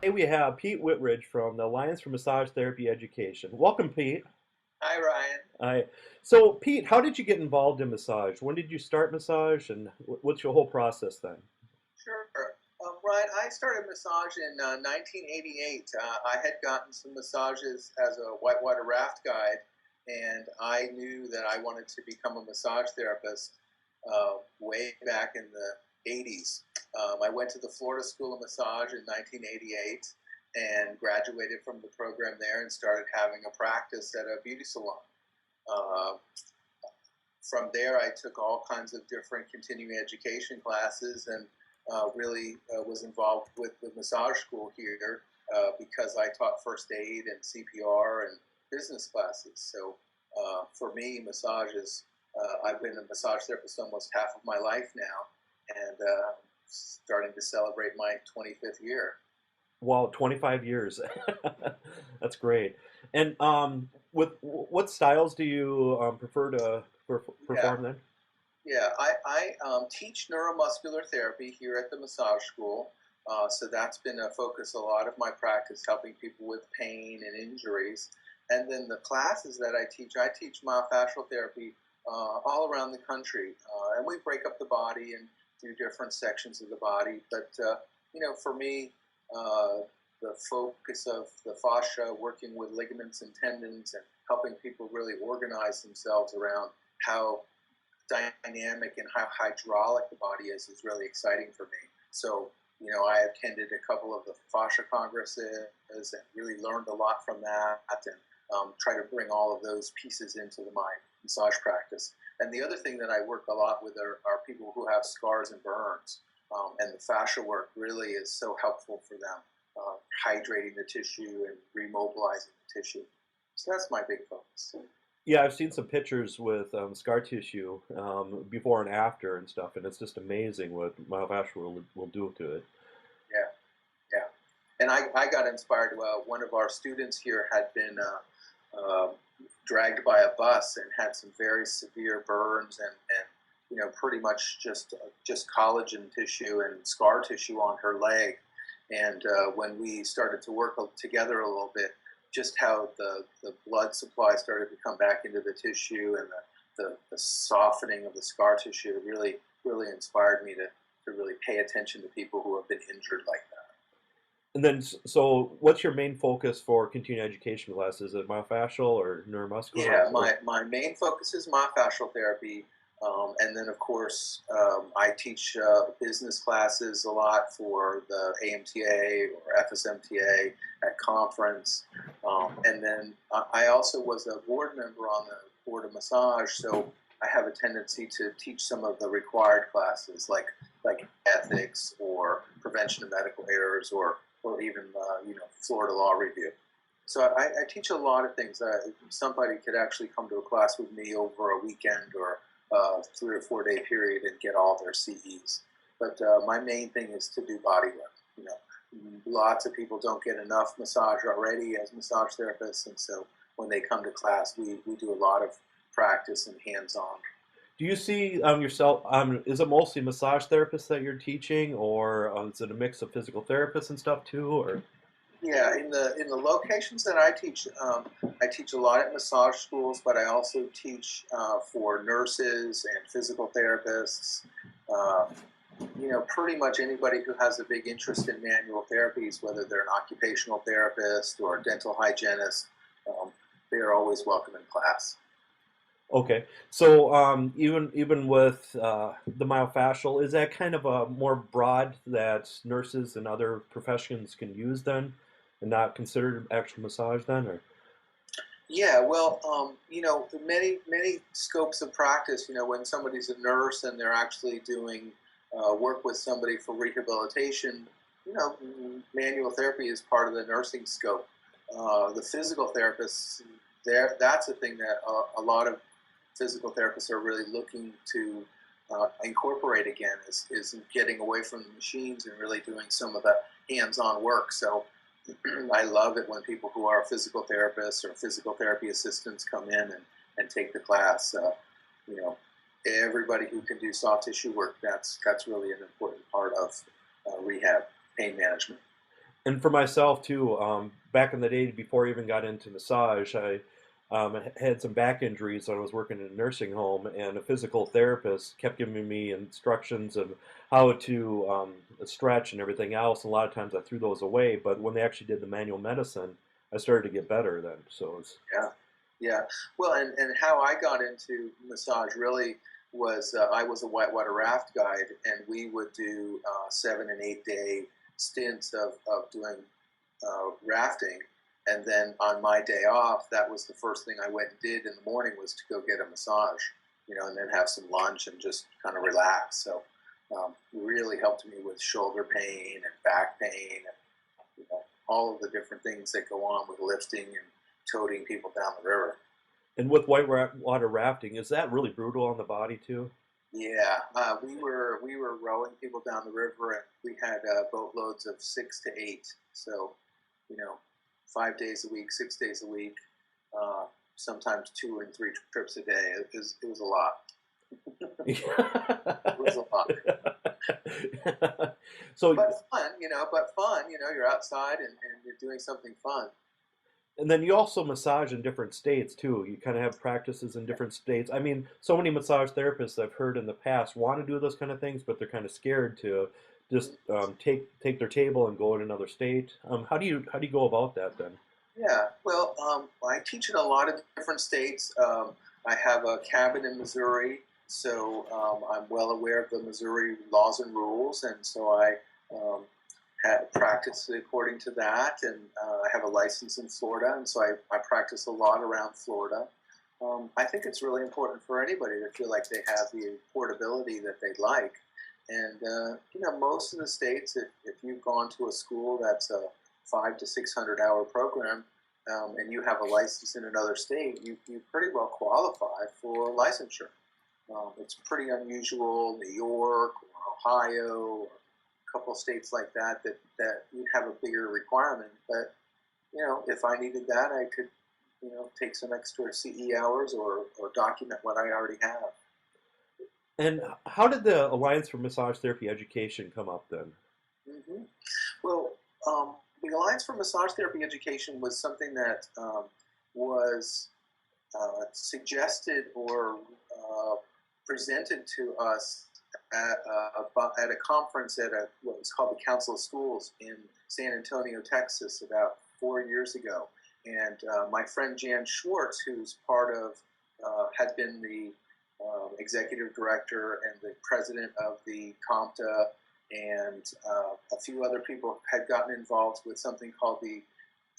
Today we have Pete Whitridge from the Alliance for Massage Therapy Education. Welcome, Pete. Hi, Ryan. Hi. So, Pete, how did you get involved in massage? When did you start massage, and what's your whole process then? Sure. Ryan, I started massage in 1988. I had gotten some massages as a whitewater raft guide, and I knew that I wanted to become a massage therapist way back in the 80s. I went to the Florida School of Massage in 1988 and graduated from the program there and started having a practice at a beauty salon. Uh, from there, I took all kinds of different continuing education classes and really was involved with the massage school here because I taught first aid and CPR and business classes. So for me, I've been a massage therapist almost half of my life now and starting to celebrate my 25th year. Wow, 25 years. That's great. And with what styles do you prefer to Yeah, perform then? yeah. I teach neuromuscular therapy here at the massage school. So that's been a focus a lot of my practice, helping people with pain and injuries. And then the classes that I teach myofascial therapy all around the country. And we break up the body and do different sections of the body. But, for me, uh, the focus of the fascia, working with ligaments and tendons and helping people really organize themselves around how dynamic and how hydraulic the body is really exciting for me. So, I attended a couple of the fascia congresses and really learned a lot from that and try to bring all of those pieces into my massage practice. And the other thing that I work a lot with are people who have scars and burns. And the fascia work really is so helpful for them, hydrating the tissue and remobilizing the tissue. So that's my big focus. Yeah, I've seen some pictures with scar tissue before and after and stuff, and it's just amazing what myofascial will do to it. Yeah. Yeah, and I got inspired. One of our students here had been dragged by a bus and had some very severe burns and pretty much just collagen tissue and scar tissue on her leg. And when we started to work together a little bit, just how the blood supply started to come back into the tissue and the softening of the scar tissue really inspired me to really pay attention to people who have been injured like that. And then, so what's your main focus for continuing education class? Is it myofascial or neuromuscular? Yeah, my main focus is myofascial therapy. And then, of course, I teach business classes a lot for the AMTA or FSMTA at conference. And then I also was a board member on the board of massage, so I have a tendency to teach some of the required classes like ethics or prevention of medical errors or even Florida law review. So I teach a lot of things. Somebody could actually come to a class with me over a weekend or 3 or 4 day period and get all their CEs. But my main thing is to do body work. Lots of people don't get enough massage already as massage therapists, and so when they come to class, we do a lot of practice and hands-on. Do you see yourself? Is it mostly massage therapists that you're teaching, or is it a mix of physical therapists and stuff too? Or Yeah, in the locations that I teach a lot at massage schools, but I also teach for nurses and physical therapists. Uh, Pretty much anybody who has a big interest in manual therapies, whether they're an occupational therapist or a dental hygienist, um, they are always welcome in class. okay, so even with the myofascial, is that kind of a more broad that nurses and other professions can use then, and not considered actual massage then, or? Yeah, well, many scopes of practice. When somebody's a nurse and they're actually doing work with somebody for rehabilitation, manual therapy is part of the nursing scope. The physical therapists, that's a thing that a lot of physical therapists are really looking to incorporate again is getting away from the machines and really doing some of the hands-on work. So I love it when people who are physical therapists or physical therapy assistants come in and take the class. You know, everybody who can do soft tissue work, that's really an important part of rehab, pain management. And for myself too, back in the day before I even got into massage, I had some back injuries. I was working in a nursing home, and a physical therapist kept giving me instructions of how to stretch and everything else. And a lot of times I threw those away, but when they actually did the manual medicine, I started to get better then. So it's Yeah, yeah. Well, and how I got into massage really was I was a whitewater raft guide, and we would do 7 and 8 day stints of doing rafting. And then on my day off, that was the first thing I went and did in the morning was to go get a massage, and then have some lunch and just kind of relax. So really helped me with shoulder pain and back pain and all of the different things that go on with lifting and toting people down the river. and with whitewater rafting, is that really brutal on the body too? Yeah, we were rowing people down the river, and we had boatloads of 6 to 8. So, you know, 5 days a week, 6 days a week, uh, sometimes 2 and 3 trips a day. It was a lot. It was a lot, So, but fun. But fun. You're outside and you're doing something fun. and then you also massage in different states too. You kind of have practices in different states. I mean, so many massage therapists I've heard in the past want to do those kind of things, but they're kind of scared to just take their table and go in another state. How do you go about that then? Yeah, well, I teach in a lot of different states. I have a cabin in Missouri, so I'm well aware of the Missouri laws and rules, and so I um, had practice according to that. And I have a license in Florida, and so I practice a lot around Florida. I think it's really important for anybody to feel like they have the portability that they like. And most of the states, if you've gone to a school that's a 500 to 600 hour program, and you have a license in another state, you pretty well qualify for licensure. It's pretty unusual, New York or Ohio, or a couple of states like that you have a bigger requirement. But if I needed that, I could take some extra CE hours or document what I already have. And how did the Alliance for Massage Therapy Education come up then? hmm Well, the Alliance for Massage Therapy Education was something that was suggested or presented to us at a conference at what was called the Council of Schools in San Antonio, Texas, about 4 years ago. And my friend Jan Schwartz, who's had been the executive director and the president of the CompTA, and a few other people had gotten involved with something called the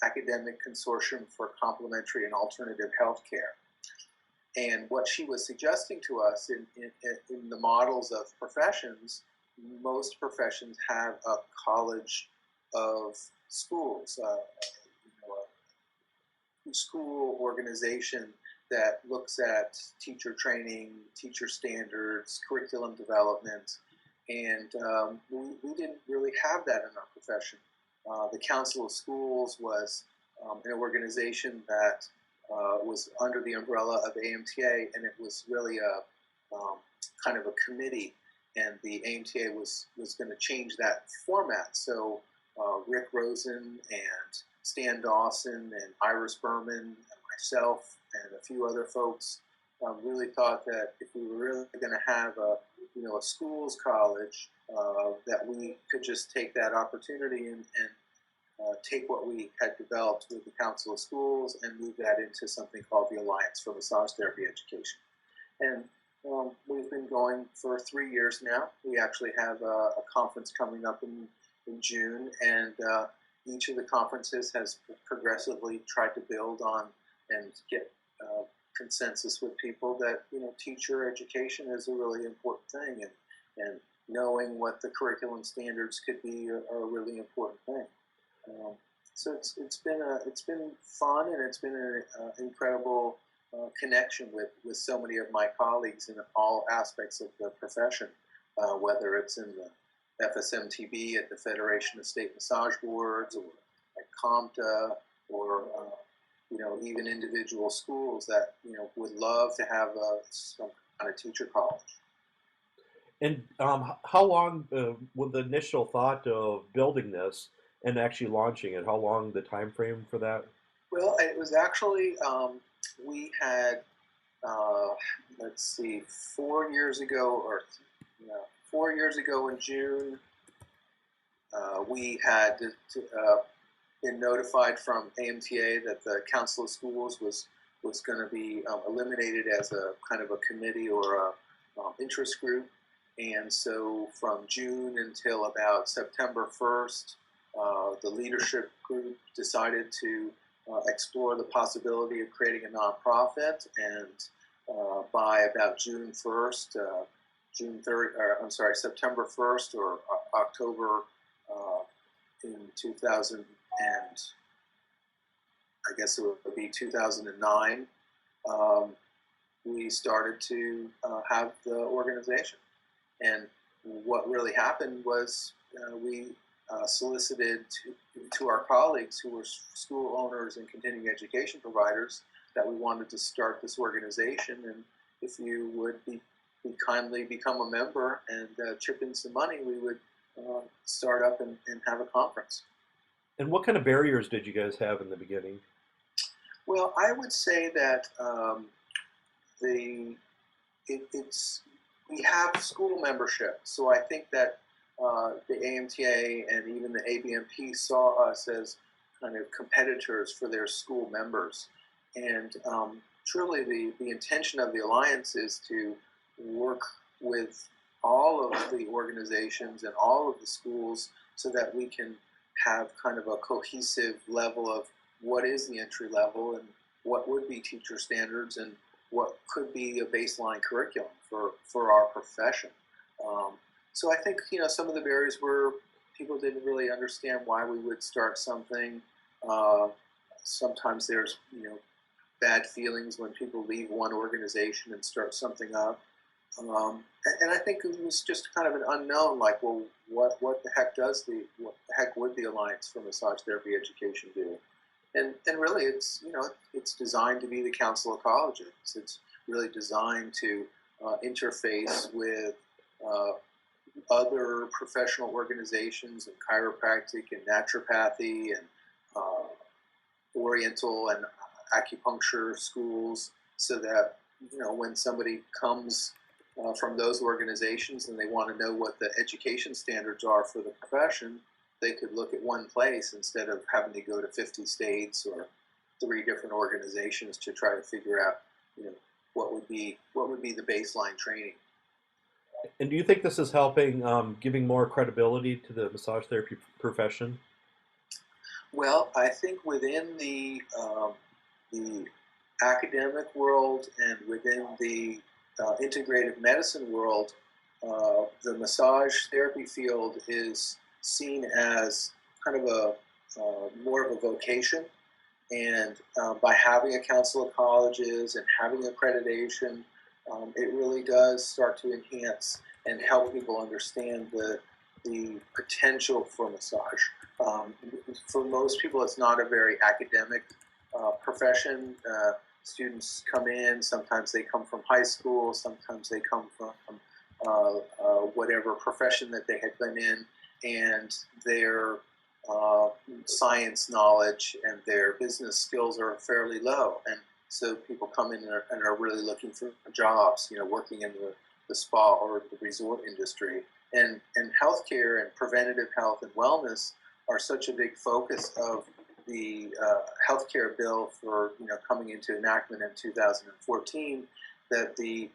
Academic Consortium for Complementary and Alternative Healthcare. And what she was suggesting to us in the models of professions, most professions have a college of schools, a school organization that looks at teacher training, teacher standards, curriculum development, and we didn't really have that in our profession. The Council of Schools was an organization that was under the umbrella of AMTA, and it was really a kind of a committee. And the AMTA was going to change that format. So Rick Rosen and Stan Dawson and Iris Berman and myself and a few other folks really thought that if we were really going to have a schools college, that we could just take that opportunity and take what we had developed with the Council of Schools and move that into something called the Alliance for Massage Therapy Education. And we've been going for 3 years now. We actually have a conference coming up in June, and each of the conferences has progressively tried to build on and get consensus with people that teacher education is a really important thing, and knowing what the curriculum standards could be are a really important thing. So it's been fun, and it's been an incredible connection with so many of my colleagues in all aspects of the profession, whether it's in the FSMTB at the Federation of State Massage Boards, or at CompTA, or even individual schools that would love to have some kind of teacher college. And how long with the initial thought of building this, and actually launching it? How long the time frame for that? Well, it was actually we had uh, let's see, 4 years ago, or yeah, 4 years ago in June, we had been notified from AMTA that the Council of Schools was going to be eliminated as a kind of a committee or a interest group, and so from June until about September 1st, the leadership group decided to explore the possibility of creating a nonprofit, and by about June 1st, June 3rd, or I'm sorry, September 1st or October in 2000 and I guess it would be 2009, um, we started to have the organization. And what really happened was we solicited to our colleagues who were school owners and continuing education providers that we wanted to start this organization. And if you would be kindly become a member and chip in some money, we would start up and have a conference. And what kind of barriers did you guys have in the beginning? Well, I would say that the it's we have school membership, so I think that the AMTA and even the ABMP saw us as kind of competitors for their school members, and truly the intention of the alliance is to work with all of the organizations and all of the schools so that we can have kind of a cohesive level of what is the entry level and what would be teacher standards and what could be a baseline curriculum for our profession. Um, so I think some of the barriers were people didn't really understand why we would start something. Uh, Sometimes there's bad feelings when people leave one organization and start something up. And I think it was just kind of an unknown, like, well, what the heck what the heck would the Alliance for Massage Therapy Education do? And really, it's designed to be the Council of Colleges. It's really designed to interface with uh, other professional organizations in chiropractic and naturopathy and uh, Oriental and acupuncture schools, so that when somebody comes from those organizations and they want to know what the education standards are for the profession, they could look at one place instead of having to go to 50 states or 3 different organizations to try to figure out, what would be the baseline training. And do you think this is helping, giving more credibility to the massage therapy profession? Well, I think within the academic world and within the integrative medicine world, the massage therapy field is seen as kind of a more of a vocation. And by having a council of colleges and having accreditation, it really does start to enhance and help people understand the potential for massage. Um, for most people, it's not a very academic profession. Students come in, sometimes they come from high school, sometimes they come from whatever profession that they had been in, and their science knowledge and their business skills are fairly low. And so people come in and are really looking for jobs, working in the spa or the resort industry. And healthcare and preventative health and wellness are such a big focus of the healthcare bill for coming into enactment in 2014, that the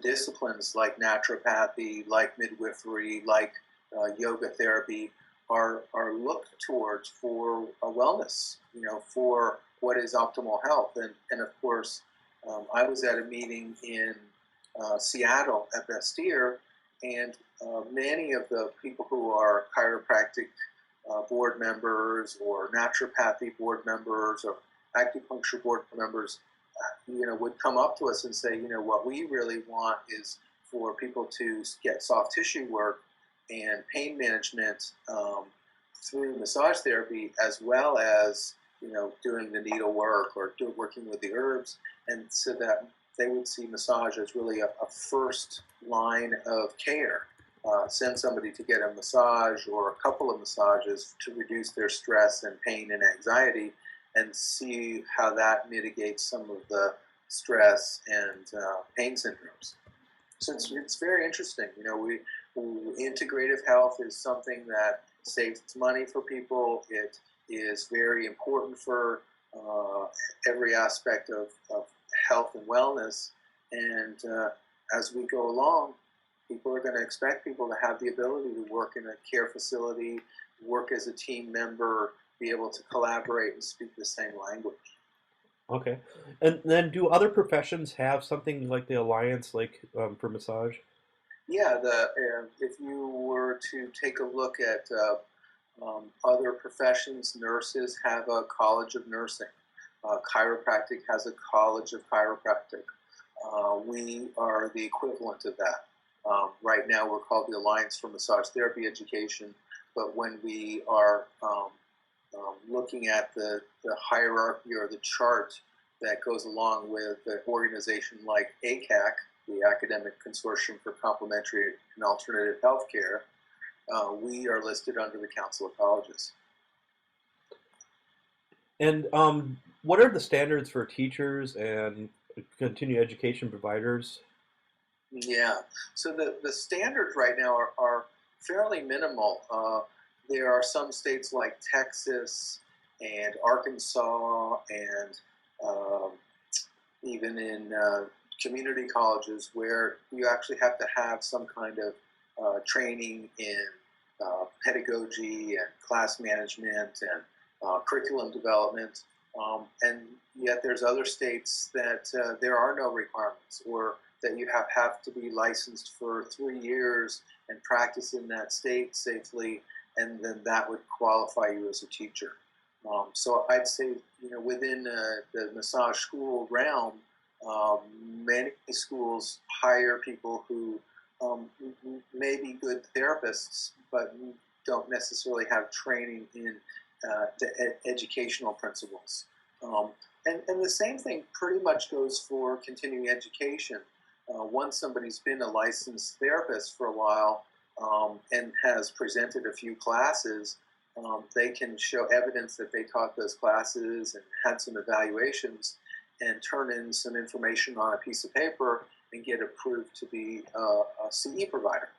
disciplines like naturopathy, like midwifery, like yoga therapy are looked towards for a wellness, for what is optimal health. And of course, I was at a meeting in Seattle at Bastyr, and many of the people who are chiropractic board members or naturopathy board members or acupuncture board members, would come up to us and say, what we really want is for people to get soft tissue work and pain management through massage therapy, as well as doing the needle work or working with the herbs, and so that they would see massage as really a first line of care. send somebody to get a massage or a couple of massages to reduce their stress and pain and anxiety, and see how that mitigates some of the stress and pain syndromes. So it's very interesting. Integrative health is something that saves money for people. It is very important for every aspect of health and wellness. And as we go along, people are going to expect people to have the ability to work in a care facility, work as a team member, be able to collaborate and speak the same language. Okay. And then do other professions have something like the Alliance, like for massage? Yeah, if you were to take a look at other professions, nurses have a college of nursing. Chiropractic has a college of chiropractic. We are the equivalent of that. Right now, we're called the Alliance for Massage Therapy Education, but when we are looking at the hierarchy or the chart that goes along with an organization like ACAC, the Academic Consortium for Complementary and Alternative Healthcare, we are listed under the Council of Colleges. And what are the standards for teachers and continuing education providers? Yeah, so the standards right now are fairly minimal. There are some states like Texas and Arkansas and even in community colleges where you actually have to have some kind of training in pedagogy and class management and curriculum development. And yet there's other states that there are no requirements, or that you have to be licensed for 3 years and practice in that state safely, and then that would qualify you as a teacher. So I'd say, within the massage school realm, many schools hire people who may be good therapists, but don't necessarily have training in the educational principles. And the same thing pretty much goes for continuing education. Once somebody's been a licensed therapist for a while and has presented a few classes, they can show evidence that they taught those classes and had some evaluations and turn in some information on a piece of paper and get approved to be a CE provider.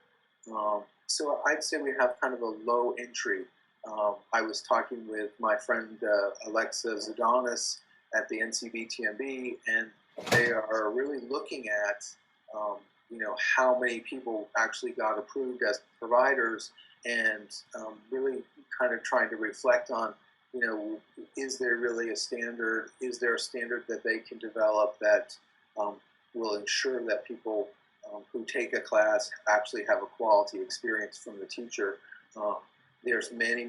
So I'd say we have kind of a low entry. I was talking with my friend Alexa Zadonis at the NCBTMB, and they are really looking at how many people actually got approved as providers, and really kind of trying to reflect on, is there really a standard? Is there a standard that they can develop that will ensure that people who take a class actually have a quality experience from the teacher? There's many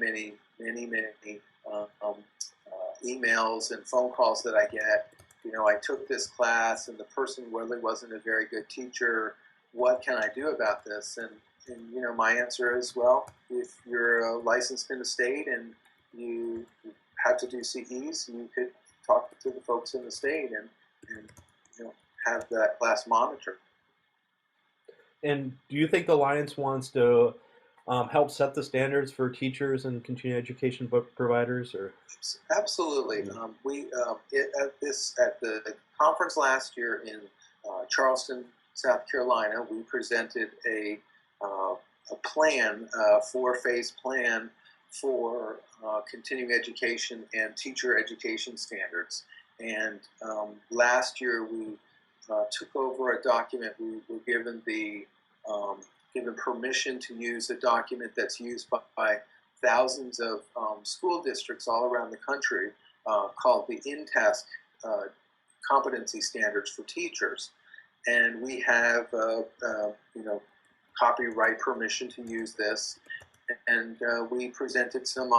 emails and phone calls that I get. I took this class and the person really wasn't a very good teacher. What can I do about this? And my answer is, well, if you're licensed in a state and you had to do CEs, you could talk to the folks in the state and have that class monitored. And do you think the Alliance wants to help set the standards for teachers and continuing education providers? Or Absolutely. We at the conference last year in Charleston, South Carolina, we presented a plan, a 4-phase plan for continuing education and teacher education standards. And last year we took over a document. We were given given permission to use a document that's used by thousands of school districts all around the country, called the InTask Competency Standards for Teachers. And we have copyright permission to use this. And we presented some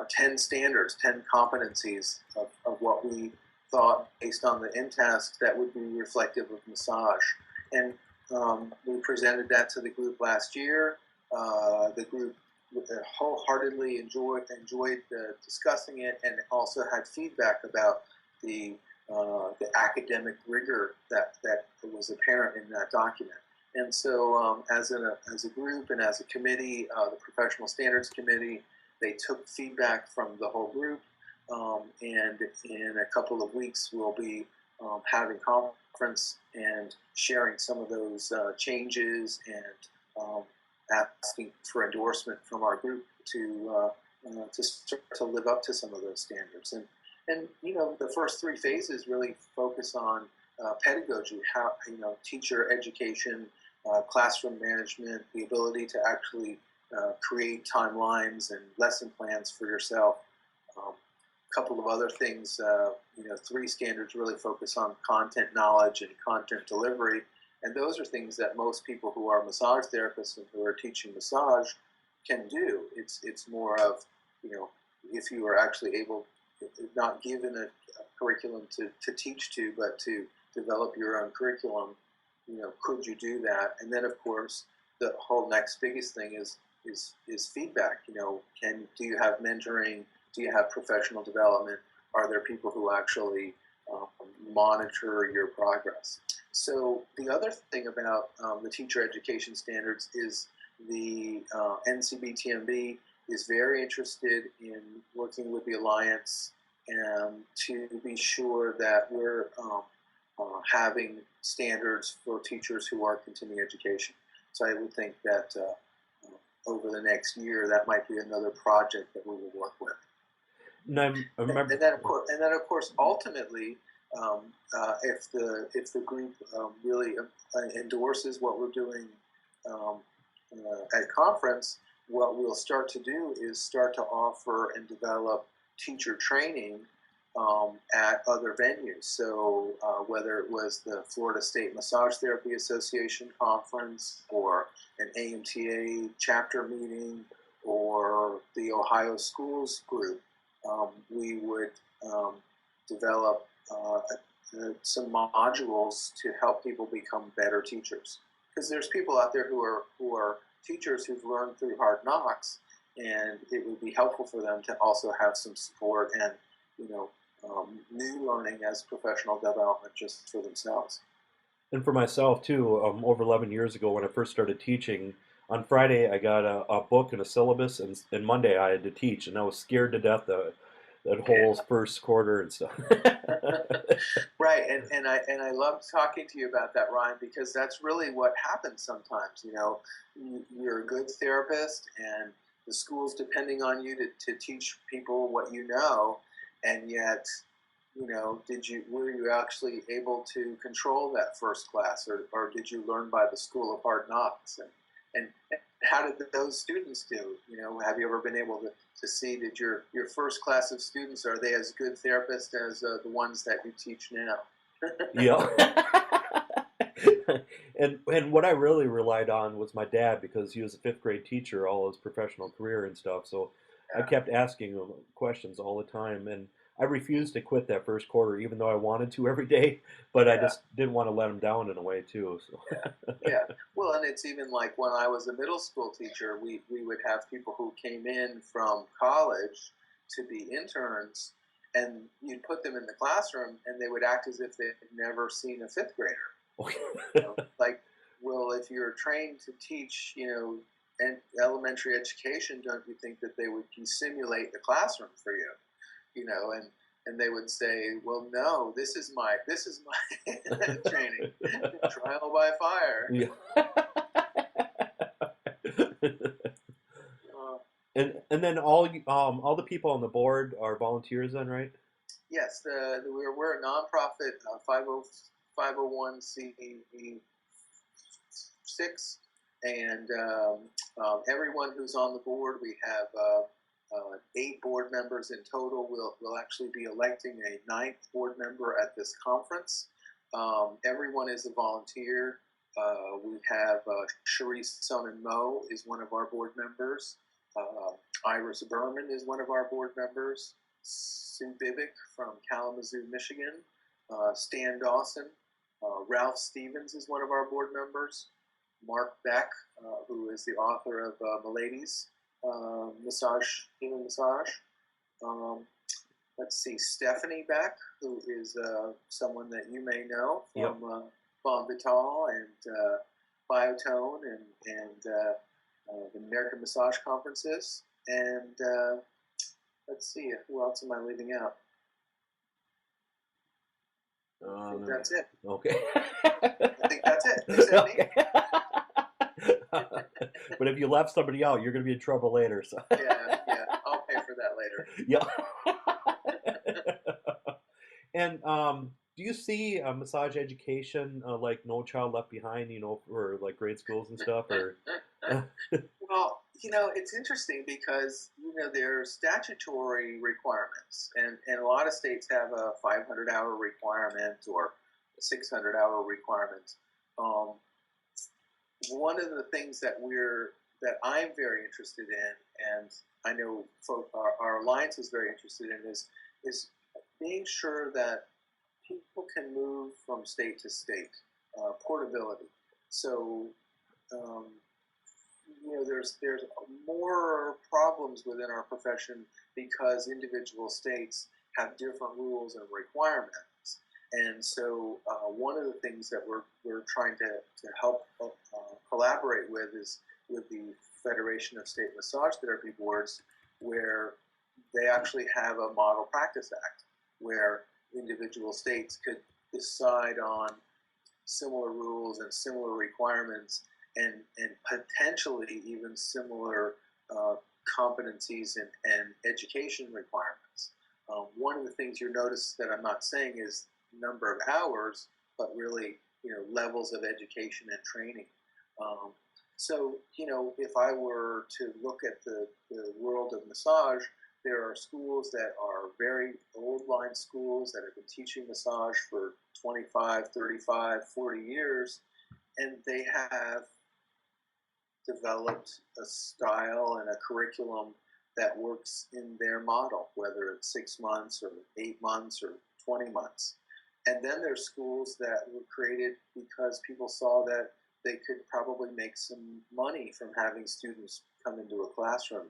10 standards, 10 competencies of what we thought, based on the InTask, that would be reflective of massage. And we presented that to the group last year. The group wholeheartedly enjoyed discussing it, and also had feedback about the academic rigor that was apparent in that document. And so, as a group and as a committee, the Professional Standards Committee, they took feedback from the whole group, and in a couple of weeks, we'll be having conference and sharing some of those changes and asking for endorsement from our group to start to live up to some of those standards. And the first three phases really focus on pedagogy, how teacher education, classroom management, the ability to actually create timelines and lesson plans for yourself. A couple of other things, three standards really focus on content knowledge and content delivery, and those are things that most people who are massage therapists and who are teaching massage can do. It's more of, if you are actually able, not given a curriculum to teach to, but to develop your own curriculum, could you do that? And then, of course, the whole next biggest thing is feedback. Do you have mentoring? Do you have professional development? Are there people who actually monitor your progress? So the other thing about the teacher education standards is the NCBTMB is very interested in working with the Alliance to be sure that we're having standards for teachers who are continuing education. So I would think that over the next year, that might be another project that we will work with. And I remember, And then of course, ultimately, if the group really endorses what we're doing at conference, what we'll start to do is start to offer and develop teacher training at other venues. So whether it was the Florida State Massage Therapy Association conference, or an AMTA chapter meeting, or the Ohio Schools group, we would develop some modules to help people become better teachers. Because there's people out there who are teachers who've learned through hard knocks, and it would be helpful for them to also have some support and new learning as professional development just for themselves. and for myself too, over 11 years ago when I first started teaching, on Friday I got a book and a syllabus, and Monday I had to teach, and I was scared to death that whole first quarter and stuff. Right, and I love talking to you about that, Ryan, because that's really what happens sometimes. You're a good therapist, and the school's depending on you to teach people what you know, and yet, were you actually able to control that first class, or did you learn by the school of hard knocks? And how did those students do? Have you ever been able to see that your first class of students, are they as good therapists as the ones that you teach now? Yeah. And what I really relied on was my dad, because he was a fifth grade teacher all his professional career and stuff. So I Yeah, kept asking him questions all the time, and I refused to quit that first quarter, even though I wanted to every day. But I yeah, just didn't want to let him down in a way too. So yeah, yeah. Well, and it's even like when I was a middle school teacher, we would have people who came in from college to be interns, and you'd put them in the classroom, and they would act as if they had never seen a fifth grader. Like, well, if you're trained to teach, and elementary education, don't you think that they would simulate the classroom for you? And they would say, well, no, this is my training, trial by fire. yeah. Uh, And then all the people on the board are volunteers then, right? yes, we're a nonprofit, 501c6, and everyone who's on the board, we have 8 board members in total. We'll actually be electing a 9th board member at this conference. Everyone is a volunteer. We have Sharice Sonnen Mo is one of our board members. Iris Berman is one of our board members. Sue Bibick from Kalamazoo, Michigan. Stan Dawson. Ralph Stevens is one of our board members. Mark Beck, who is the author of Milady's Human Massage. Um, let's see, Stephanie Beck, who is someone that you may know Yep. from Bon Vital, and Biotone and the American Massage Conferences. And let's see, who else am I leaving out? I think that's it. Okay. I think that's it. Except me. Okay. But if you left somebody out, you're going to be in trouble later. So. Yeah, I'll pay for that later. Yeah. And do you see massage education like No Child Left Behind, for like grade schools and stuff, or? Well, it's interesting because, there's statutory requirements, and a lot of states have a 500-hour requirement or a 600-hour requirement. One of the things that I'm very interested in, and I know our alliance is very interested in, is being sure that people can move from state to state, portability. So, there's more problems within our profession because individual states have different rules and requirements. And so, one of the things that we're trying to help collaborate with is with the Federation of State Massage Therapy Boards, where they actually have a Model Practice Act, where individual states could decide on similar rules and similar requirements, and potentially even similar competencies and education requirements. One of the things you notice that I'm not saying is number of hours, but really, levels of education and training. So, if I were to look at the world of massage, there are schools that are very old line schools that have been teaching massage for 25, 35, 40 years, and they have developed a style and a curriculum that works in their model, whether it's 6 months or 8 months or 20 months. And then there's schools that were created because people saw that they could probably make some money from having students come into a classroom.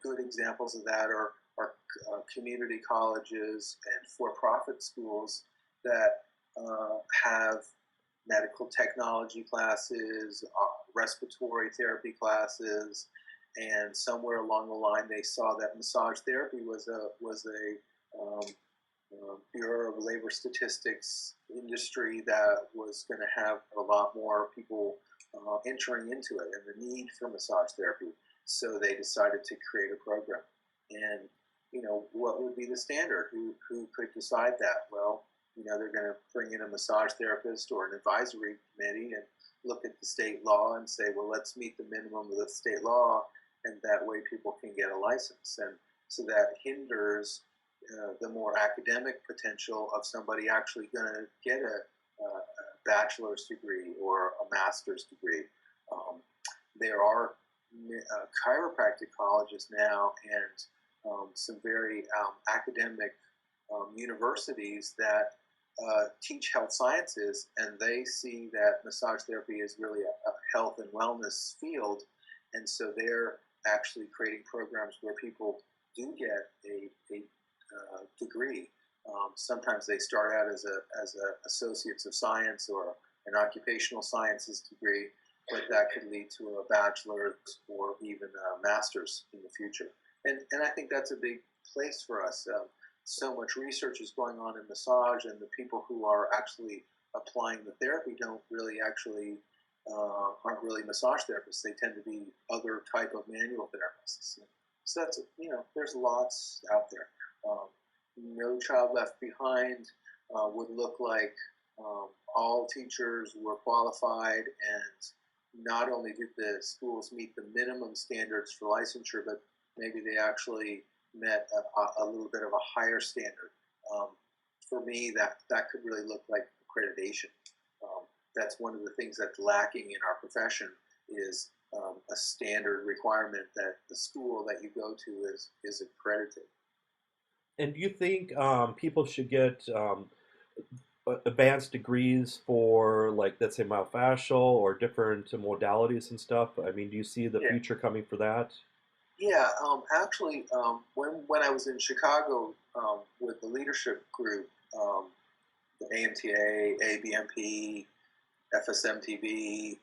Good examples of that are community colleges and for-profit schools that have medical technology classes, respiratory therapy classes, and somewhere along the line they saw that massage therapy was a Bureau of Labor Statistics industry that was going to have a lot more people entering into it and the need for massage therapy. So they decided to create a program. And, what would be the standard? Who could decide that? Well, they're going to bring in a massage therapist or an advisory committee and look at the state law and say, well, let's meet the minimum of the state law, and that way people can get a license. And so that hinders the more academic potential of somebody actually going to get a bachelor's degree or a master's degree. There are chiropractic colleges now and some very academic universities that teach health sciences, and they see that massage therapy is really a health and wellness field, and so they're actually creating programs where people do get a degree. Sometimes they start out as a associates of science or an occupational sciences degree, but that could lead to a bachelor's or even a master's in the future. And I think that's a big place for us. So much research is going on in massage, and the people who are actually applying the therapy don't really actually aren't really massage therapists. They tend to be other type of manual therapists. So that's, there's lots out there. No Child Left Behind would look like all teachers were qualified, and not only did the schools meet the minimum standards for licensure, but maybe they actually met a little bit of a higher standard. For me, that could really look like accreditation. That's one of the things that's lacking in our profession is a standard requirement that the school that you go to is accredited. And do you think people should get advanced degrees for, like, let's say, myofascial or different modalities and stuff? I mean, do you see the future coming for that? Yeah, actually, when I was in Chicago with the leadership group, the AMTA, ABMP, FSMTB,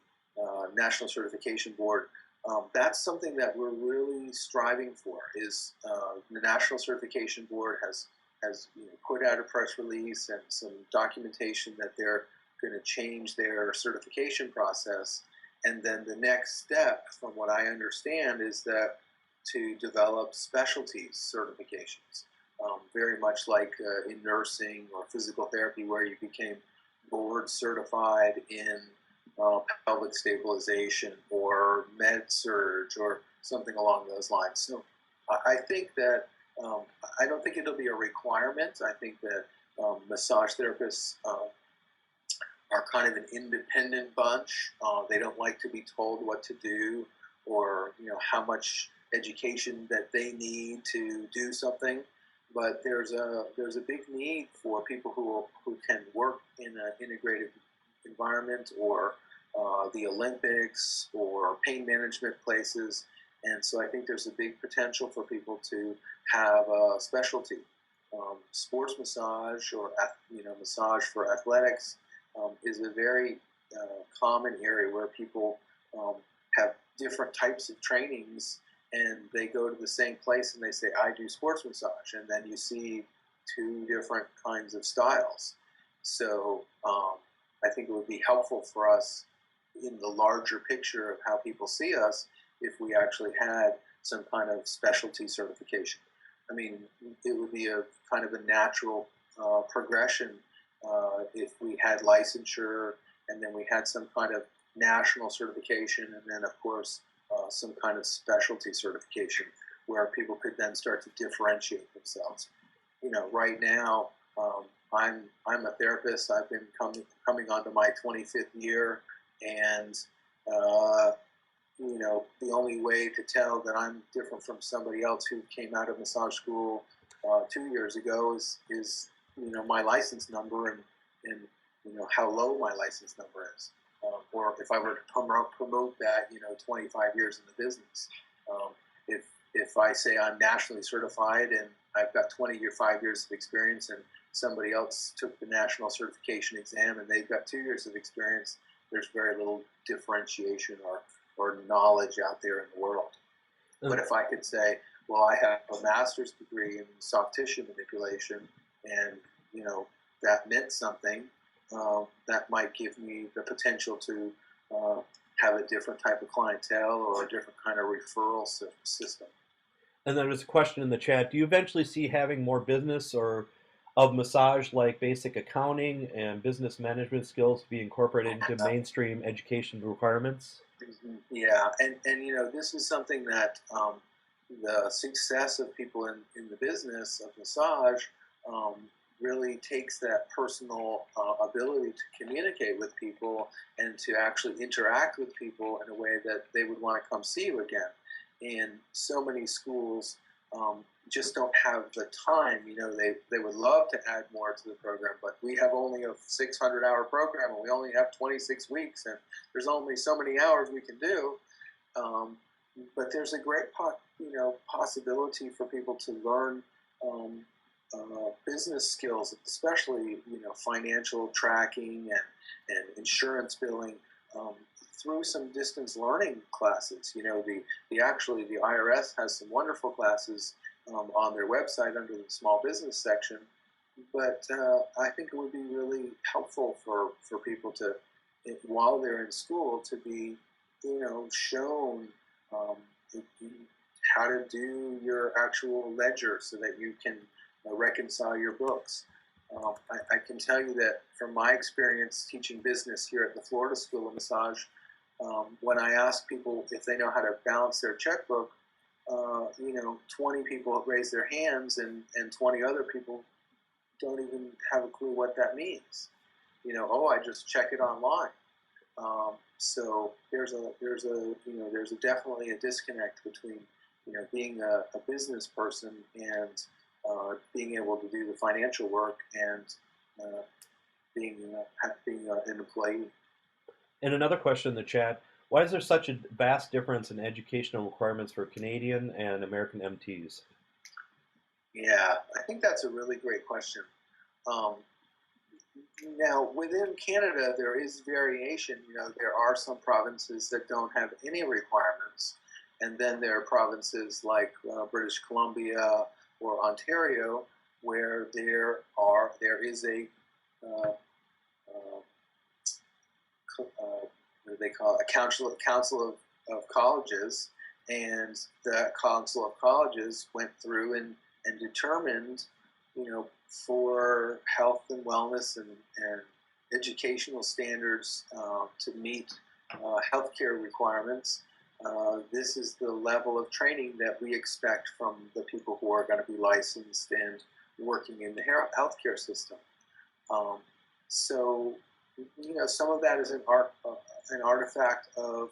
National Certification Board. That's something that we're really striving for. Is the National Certification Board has put out a press release and some documentation that they're going to change their certification process, and then the next step, from what I understand, is that to develop specialties certifications, very much like in nursing or physical therapy, where you became board certified in pelvic stabilization or med surge or something along those lines. So I think that I don't think it'll be a requirement. I think that massage therapists are kind of an independent bunch. They don't like to be told what to do or how much education that they need to do something. But there's a big need for people who can work in an integrated environment or the Olympics or pain management places. And so I think there's a big potential for people to have a specialty. Sports massage or massage for athletics is a very common area where people have different types of trainings, and they go to the same place and they say, I do sports massage, and then you see two different kinds of styles. So I think it would be helpful for us in the larger picture of how people see us if we actually had some kind of specialty certification. I mean, it would be a kind of a natural progression if we had licensure, and then we had some kind of national certification, and then of course some kind of specialty certification where people could then start to differentiate themselves. Right now I'm a therapist. I've been coming onto my 25th year, and the only way to tell that I'm different from somebody else who came out of massage school 2 years ago is my license number and how low my license number is. Or if I were to promote that 25 years in the business, if I say I'm nationally certified and I've got 5 years of experience, and somebody else took the national certification exam and they've got 2 years of experience, there's very little differentiation or knowledge out there in the world. But if I could say, well, I have a master's degree in soft tissue manipulation, and that meant something, that might give me the potential to have a different type of clientele or a different kind of referral system. And then there's a question in the chat. Do you eventually see having more business or of massage, like basic accounting and business management skills, be incorporated into mainstream education requirements? Yeah, and this is something that the success of people in the business of massage really takes that personal ability to communicate with people and to actually interact with people in a way that they would want to come see you again. And so many schools just don't have the time. They would love to add more to the program, but we have only a 600-hour program, and we only have 26 weeks, and there's only so many hours we can do. But there's a great possibility for people to learn business skills, especially financial tracking and insurance billing, through some distance learning classes. The IRS has some wonderful classes on their website under the small business section. But I think it would be really helpful for people to, while they're in school, to be shown how to do your actual ledger so that you can reconcile your books. I can tell you that from my experience teaching business here at the Florida School of Massage, when I ask people if they know how to balance their checkbook, 20 people raise their hands, and 20 other people don't even have a clue what that means. I just check it online. So there's definitely a disconnect between being a business person and being able to do the financial work and being an employee. And another question in the chat: why is there such a vast difference in educational requirements for Canadian and American MTs? Yeah, I think that's a really great question. Now, within Canada, there is variation. You know, there are some provinces that don't have any requirements, and then there are provinces like British Columbia or Ontario where there is a uh, uh, what do they call it? A council of colleges, and the council of colleges went through and determined, you know, for health and wellness and educational standards to meet healthcare requirements. This is the level of training that we expect from the people who are going to be licensed and working in the healthcare system. Um, so, you know, some of that is an artifact of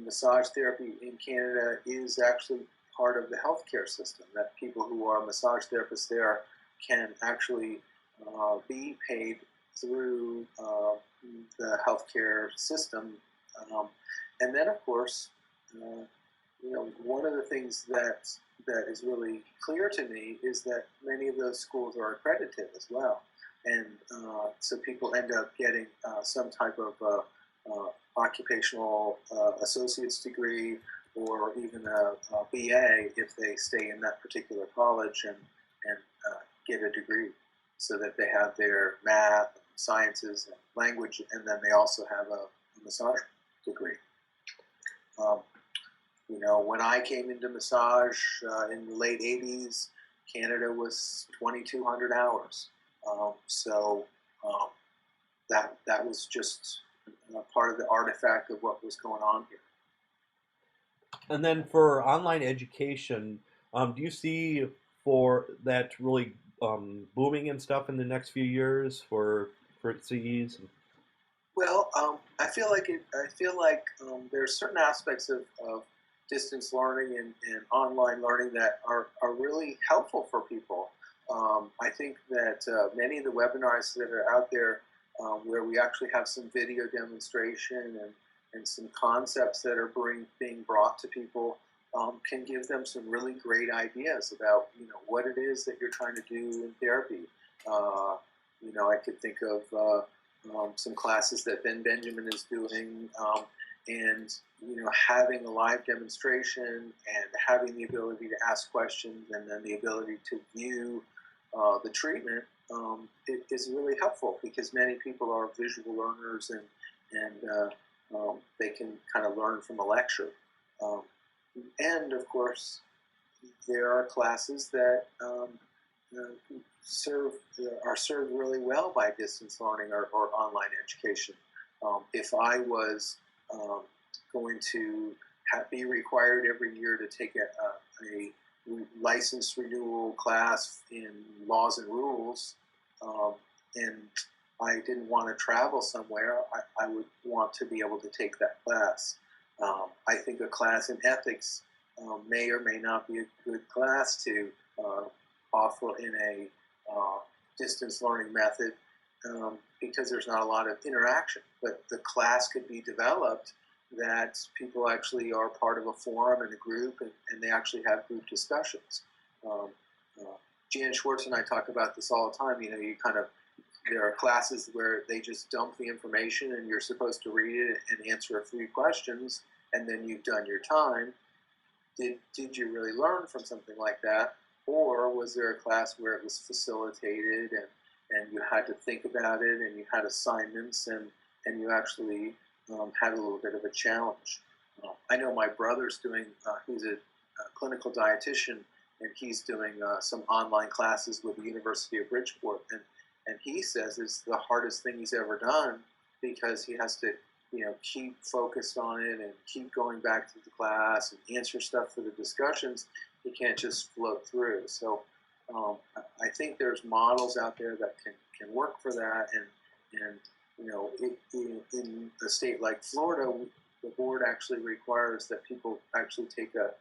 massage therapy in Canada is actually part of the healthcare system. That people who are massage therapists there can actually be paid through the healthcare system, um, and then of course, uh, you know, one of the things that is really clear to me is that many of those schools are accredited as well, and so people end up getting some type of occupational associate's degree or even a BA if they stay in that particular college and get a degree, so that they have their math, and sciences, and language, and then they also have a massage degree. Um, you know, when I came into massage in the late 80s, Canada was 2,200 hours. So um, that was just part of the artifact of what was going on here. And then for online education, do you see for that really booming and stuff in the next few years for CEs? Well, I feel like there's certain aspects of distance learning and online learning that are really helpful for people. I think that many of the webinars that are out there, where we actually have some video demonstration and some concepts that are being brought to people, can give them some really great ideas about, you know, what it is that you're trying to do in therapy. Uh, you know, I could think of some classes that Ben Benjamin is doing, and, you know, having a live demonstration and having the ability to ask questions and then the ability to view the treatment, it is really helpful because many people are visual learners, and they can kind of learn from a lecture. Um, and of course, there are classes that serve are served really well by distance learning or online education. If I was going to be required every year to take a license renewal class in laws and rules, um, and I didn't want to travel somewhere, I would want to be able to take that class. I think a class in ethics may or may not be a good class to uh, offer in a distance learning method, because there's not a lot of interaction. But the class could be developed that people actually are part of a forum and a group, and they actually have group discussions. Um, uh, Jan Schwartz and I talk about this all the time. You know, there are classes where they just dump the information and you're supposed to read it and answer a few questions, and then you've done your time. Did you really learn from something like that? Or was there a class where it was facilitated and you had to think about it and you had assignments and you actually had a little bit of a challenge? I know my brother's doing, he's a clinical dietitian, and he's doing some online classes with the University of Bridgeport. And he says it's the hardest thing he's ever done because he has to, you know, keep focused on it and keep going back to the class and answer stuff for the discussions. He can't just float through. So I think there's models out there that can work for that. And you know, in a state like Florida, the board actually requires that people actually take a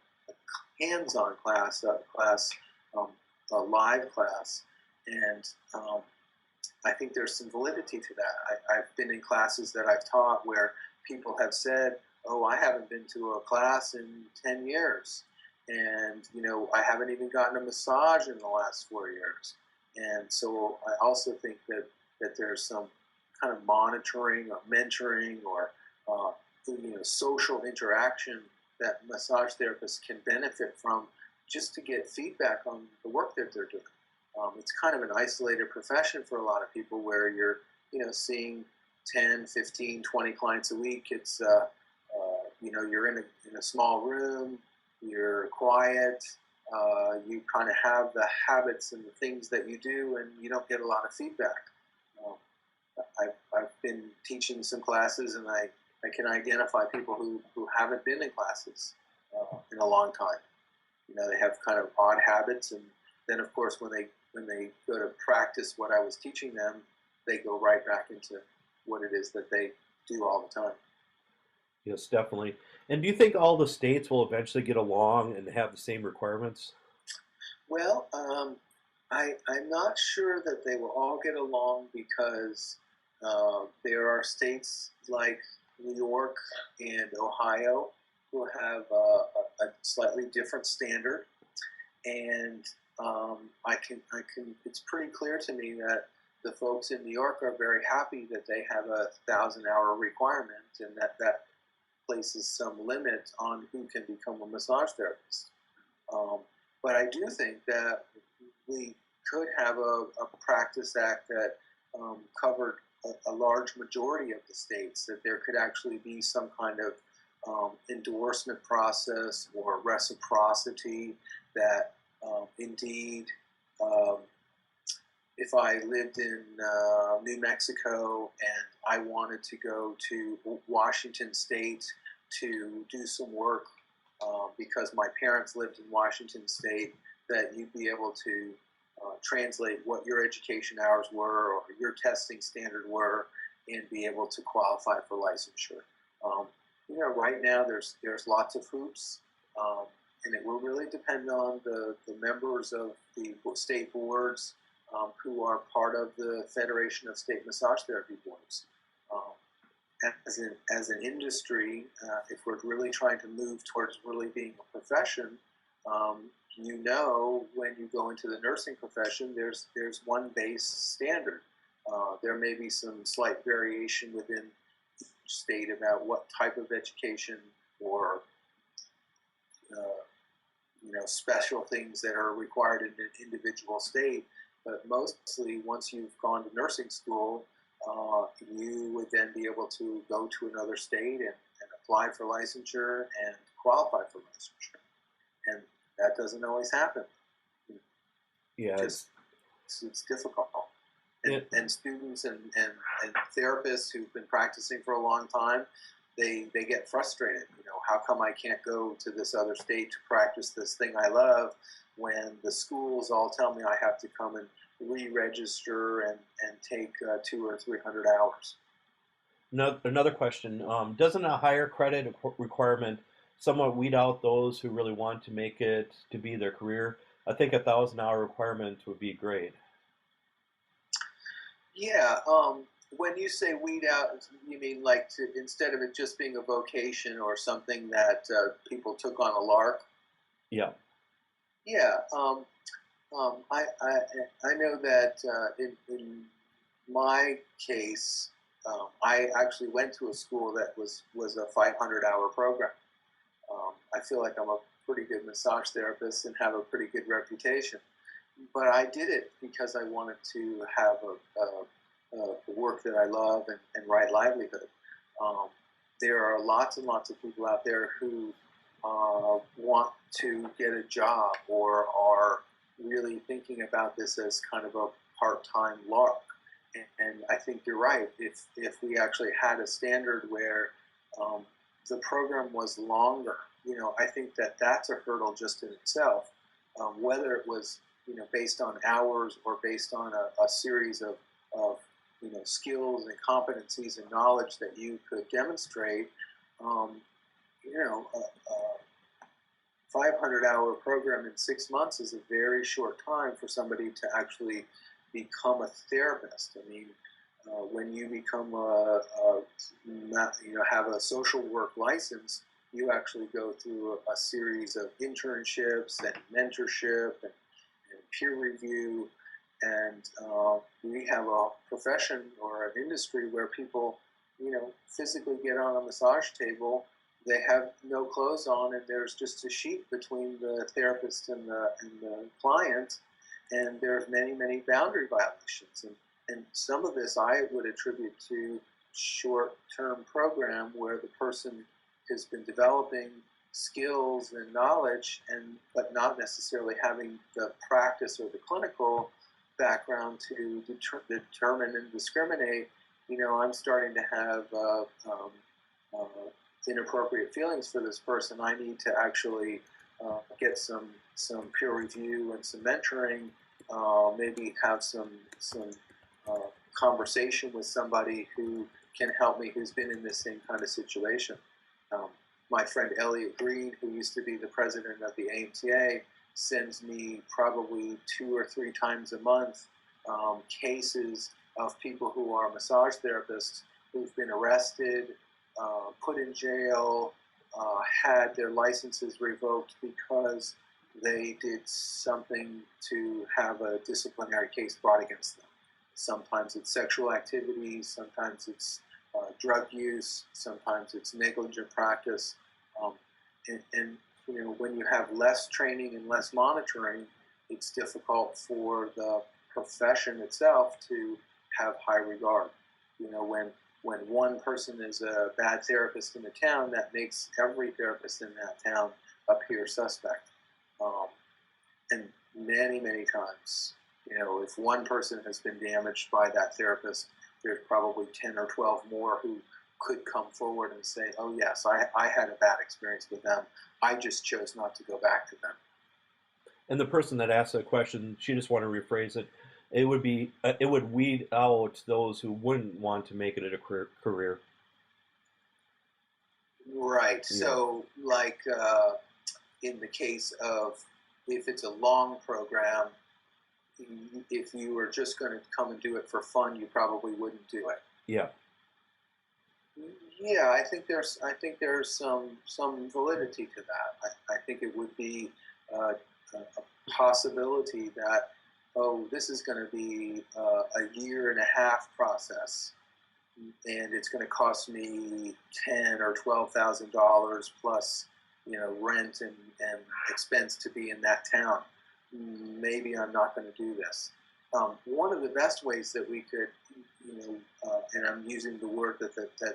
hands-on class, um, a live class, and I think there's some validity to that. I've been in classes that I've taught where people have said, "Oh, I haven't been to a class in 10 years, and you know, I haven't even gotten a massage in the last 4 years." And so I also think that that there's some kind of monitoring or mentoring or social interaction that massage therapists can benefit from just to get feedback on the work that they're doing. It's kind of an isolated profession for a lot of people where you're, seeing 10, 15, 20 clients a week. It's, you're in a small room, you're quiet, you kind of have the habits and the things that you do, and you don't get a lot of feedback. Um, I've been teaching some classes, and I can identify people who haven't been in classes in a long time. They have kind of odd habits, and then of course when they go to practice what I was teaching them, they go right back into what it is that they do all the time. Yes, definitely. And do you think all the states will eventually get along and have the same requirements? Well, I'm not sure that they will all get along because there are states like New York and Ohio who have a slightly different standard, and I can. It's pretty clear to me that the folks in New York are very happy that they have a 1,000-hour requirement, and that places some limit on who can become a massage therapist. Um, but I do think that we could have a practice act that covered a large majority of the states, that there could actually be some kind of endorsement process or reciprocity that indeed, um, if I lived in New Mexico and I wanted to go to Washington State to do some work because my parents lived in Washington State, that you'd be able to translate what your education hours were or your testing standard were and be able to qualify for licensure. Um, right now there's lots of hoops, and it will really depend on the members of the state boards who are part of the Federation of State Massage Therapy Boards. As an industry, if we're really trying to move towards really being a profession, when you go into the nursing profession, there's one base standard. There may be some slight variation within each state about what type of education or special things that are required in an individual state. But mostly, once you've gone to nursing school, you would then be able to go to another state and apply for licensure and qualify for licensure. And that doesn't always happen. Yeah, It's difficult. yeah, And students and therapists who've been practicing for a long time, they get frustrated. How come I can't go to this other state to practice this thing I love when the schools all tell me I have to come and re-register and take 200 or 300 hours? another question. Doesn't a higher credit requirement somewhat weed out those who really want to make it to be their career? I think 1,000-hour requirement would be great. Yeah. When you say weed out, you mean like instead of it just being a vocation or something that people took on a lark? Yeah. Yeah. I know that in my case, I actually went to a school that was a 500-hour program. I feel like I'm a pretty good massage therapist and have a pretty good reputation. But I did it because I wanted to have a work that I love and right livelihood. Um, there are lots and lots of people out there who want to get a job or are really thinking about this as kind of a part-time lark. And I think you're right. If we actually had a standard where the program was longer, I think that that's a hurdle just in itself. Whether it was based on hours or based on a series of skills and competencies and knowledge that you could demonstrate, a 500-hour program in 6 months is a very short time for somebody to actually become a therapist. I mean, when you become have a social work license, you actually go through a series of internships and mentorship and peer review, And we have a profession or an industry where people, physically get on a massage table. They have no clothes on, and there's just a sheet between the therapist and the client, and there's many boundary violations. And some of this I would attribute to short-term program where the person has been developing skills and knowledge, and but not necessarily having the practice or the clinical background to determine and discriminate. I'm starting to have uh, inappropriate feelings for this person. I need to actually get some peer review and some mentoring. Maybe have some uh, conversation with somebody who can help me, who's been in this same kind of situation. Um, my friend Elliot Green, who used to be the president of the AMTA, sends me probably 2 or 3 times a month cases of people who are massage therapists who've been arrested, put in jail, had their licenses revoked because they did something to have a disciplinary case brought against them. Sometimes it's sexual activity, sometimes it's drug use, sometimes it's negligent practice. Um, and when you have less training and less monitoring, it's difficult for the profession itself to have high regard. When one person is a bad therapist in a town, that makes every therapist in that town appear suspect. And many times, if one person has been damaged by that therapist, there's probably 10 or 12 more who could come forward and say, oh yes, I had a bad experience with them. I just chose not to go back to them. And the person that asked that question, she just want to rephrase it. It would weed out those who wouldn't want to make it a career. Right. Yeah. So, like in the case of if it's a long program, if you were just going to come and do it for fun, you probably wouldn't do it. Yeah. Yeah, I think there's some validity to that. I think it would be a possibility that, oh, this is going to be a year and a half process, and it's going to cost me $10,000 or $12,000 plus, rent and expense to be in that town. Maybe I'm not going to do this. One of the best ways that we could, and I'm using the word that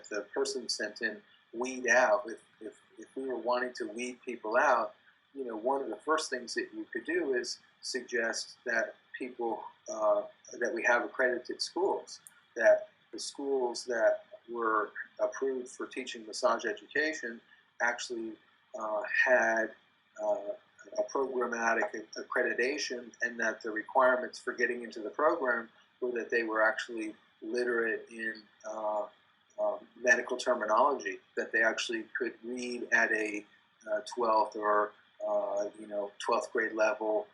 the person sent in, weed out. If we were wanting to weed people out, one of the first things that you could do is suggest that people that we have accredited schools, that the schools that were approved for teaching massage education actually had a programmatic accreditation, and that the requirements for getting into the program were that they were actually literate in medical terminology, that they actually could read at a 12th or 12th grade level,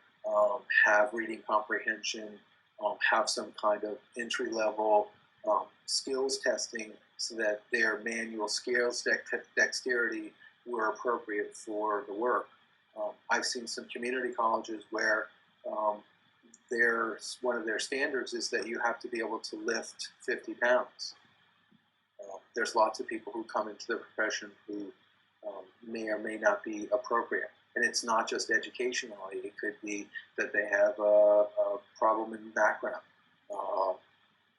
have reading comprehension, have some kind of entry level skills testing, so that their manual skills dexterity were appropriate for the work. I've seen some community colleges where one of their standards is that you have to be able to lift 50 pounds. There's lots of people who come into the profession who may or may not be appropriate. And it's not just educationally. It could be that they have a problem in the background.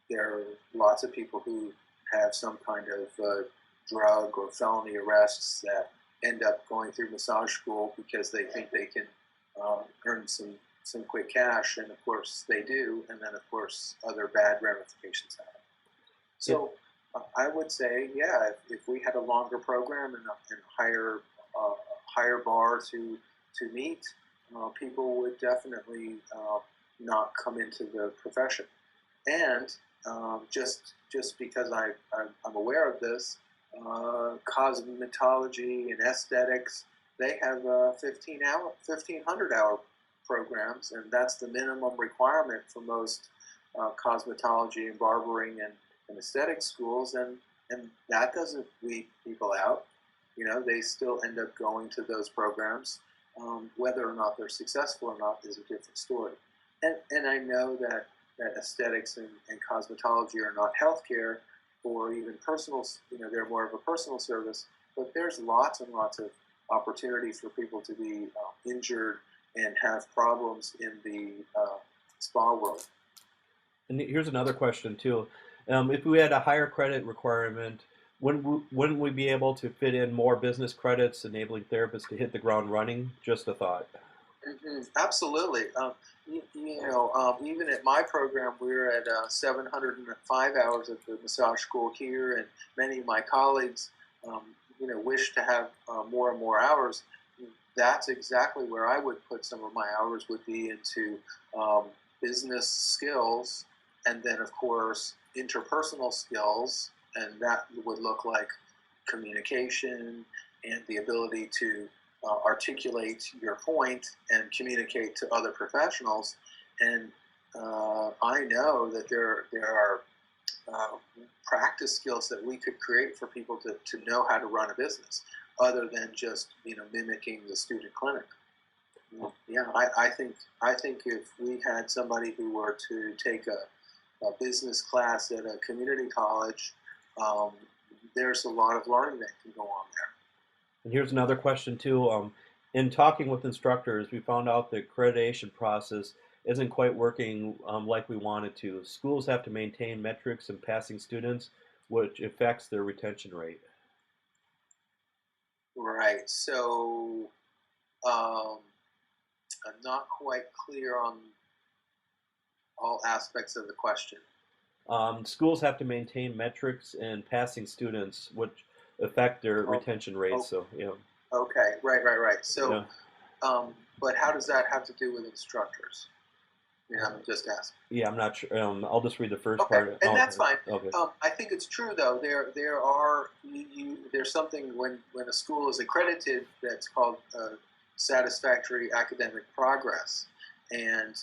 There are lots of people who have some kind of drug or felony arrests that end up going through massage school because they think they can earn some quick cash, and of course they do, and then of course other bad ramifications happen. So I would say, yeah, if we had a longer program and higher bar to meet, people would definitely not come into the profession. And just because I'm aware of this, cosmetology and aesthetics, they have 1,500-hour programs, and that's the minimum requirement for most cosmetology and barbering and aesthetic schools, and that doesn't weed people out. They still end up going to those programs. Whether or not they're successful or not is a different story. And I know that aesthetics and cosmetology are not healthcare or even personal, they're more of a personal service, but there's lots and lots of opportunities for people to be injured and have problems in the spa world. And here's another question too. If we had a higher credit requirement, wouldn't we be able to fit in more business credits, enabling therapists to hit the ground running? Just a thought. Absolutely. Even at my program, we're at 705 hours at the massage school here, and many of my colleagues, wish to have more and more hours. That's exactly where I would put some of my hours would be into business skills, and then of course interpersonal skills, and that would look like communication and the ability to articulate your point and communicate to other professionals. And I know that there are practice skills that we could create for people to know how to run a business, other than just mimicking the student clinic. Yeah, I think if we had somebody who were to take a business class at a community college, um, there's a lot of learning that can go on there. And here's another question too. In talking with instructors, we found out the accreditation process isn't quite working like we wanted to. Schools have to maintain metrics in passing students, which affects their retention rate. Right. So um, I'm not quite clear on all aspects of the question. Schools have to maintain metrics in passing students, which affect their Oh, retention rate. oh, So, okay. Right. So, yeah, but how does that have to do with instructors? I'm just asking. yeah. I'm not sure. I'll just read the first Okay, part. and Oh, that's fine. okay. I think it's true though. There are there's something when a school is accredited that's called satisfactory academic progress, and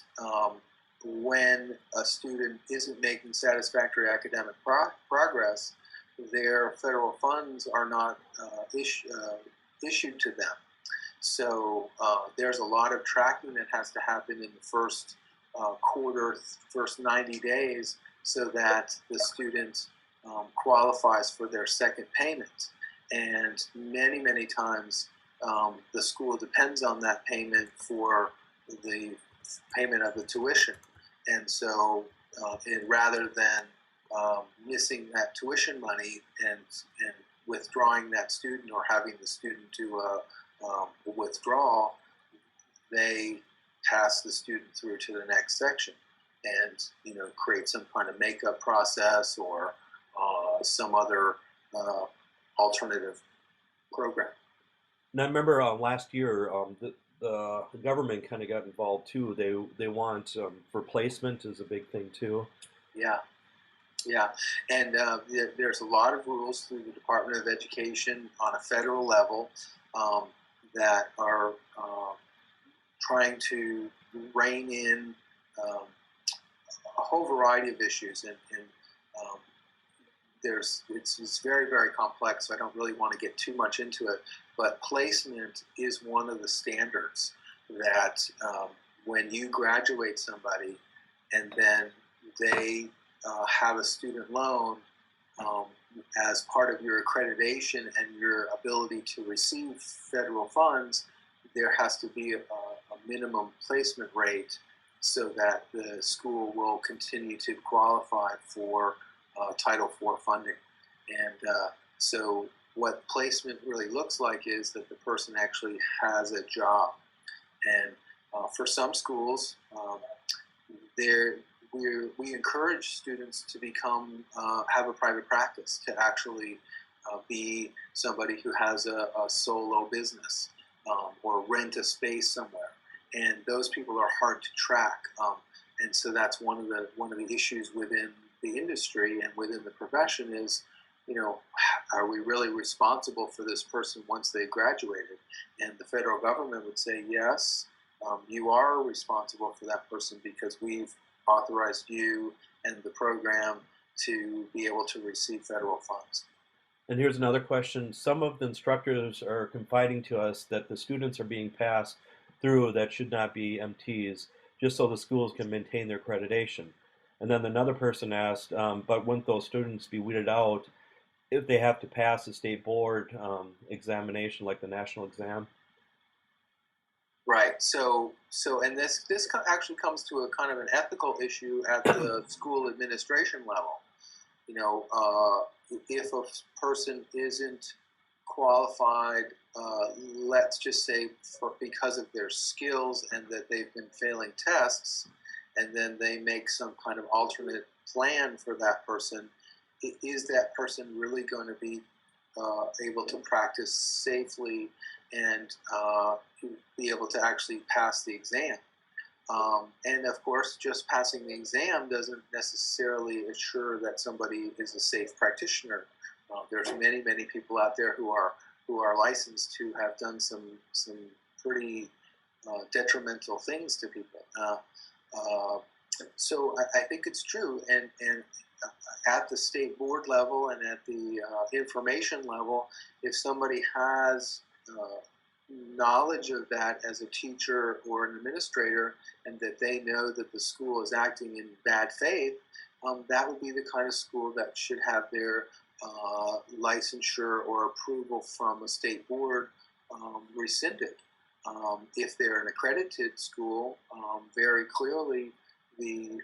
when a student isn't making satisfactory academic progress, their federal funds are not issued to them. So there's a lot of tracking that has to happen in the first quarter, first 90 days, so that the student qualifies for their second payment. And many times the school depends on that payment for the payment of the tuition. And so rather than missing that tuition money and withdrawing that student or having the student do a withdrawal, they pass the student through to the next section and create some kind of makeup process or some other alternative program. And I remember last year, the government kind of got involved too. They want for placement is a big thing too. Yeah, yeah, and there's a lot of rules through the Department of Education on a federal level um, that are trying to rein in um, a whole variety of issues, and um, it's very complex. So I don't really want to get too much into it, but placement is one of the standards that when you graduate somebody and then they have a student loan um, as part of your accreditation and your ability to receive federal funds, there has to be a minimum placement rate so that the school will continue to qualify for Title IV funding. And so what placement really looks like is that the person actually has a job. And for some schools, there we encourage students to become have a private practice, to actually be somebody who has a solo business or rent a space somewhere. And those people are hard to track, and so that's one of the issues within the industry and within the profession is, are we really responsible for this person once they graduated? And the federal government would say, yes, you are responsible for that person because we've authorized you and the program to be able to receive federal funds. And here's another question. Some of the instructors are confiding to us that the students are being passed through that should not be MTs. just so the schools can maintain their accreditation. And then another person asked, but wouldn't those students be weeded out if they have to pass a state board examination like the national exam? Right. And this actually comes to a kind of an ethical issue at the school administration level. You know, if a person isn't qualified, let's just say because of their skills and that they've been failing tests, and then they make some kind of alternate plan for that person, is that person really going to be able to practice safely and be able to actually pass the exam? And of course, just passing the exam doesn't necessarily assure that somebody is a safe practitioner. There's many people out there who are licensed who have done some pretty detrimental things to people. So I think it's true, and at the state board level and at the information level, if somebody has knowledge of that as a teacher or an administrator, and that they know that the school is acting in bad faith, that would be the kind of school that should have their licensure or approval from a state board rescinded. If they're an accredited school, very clearly the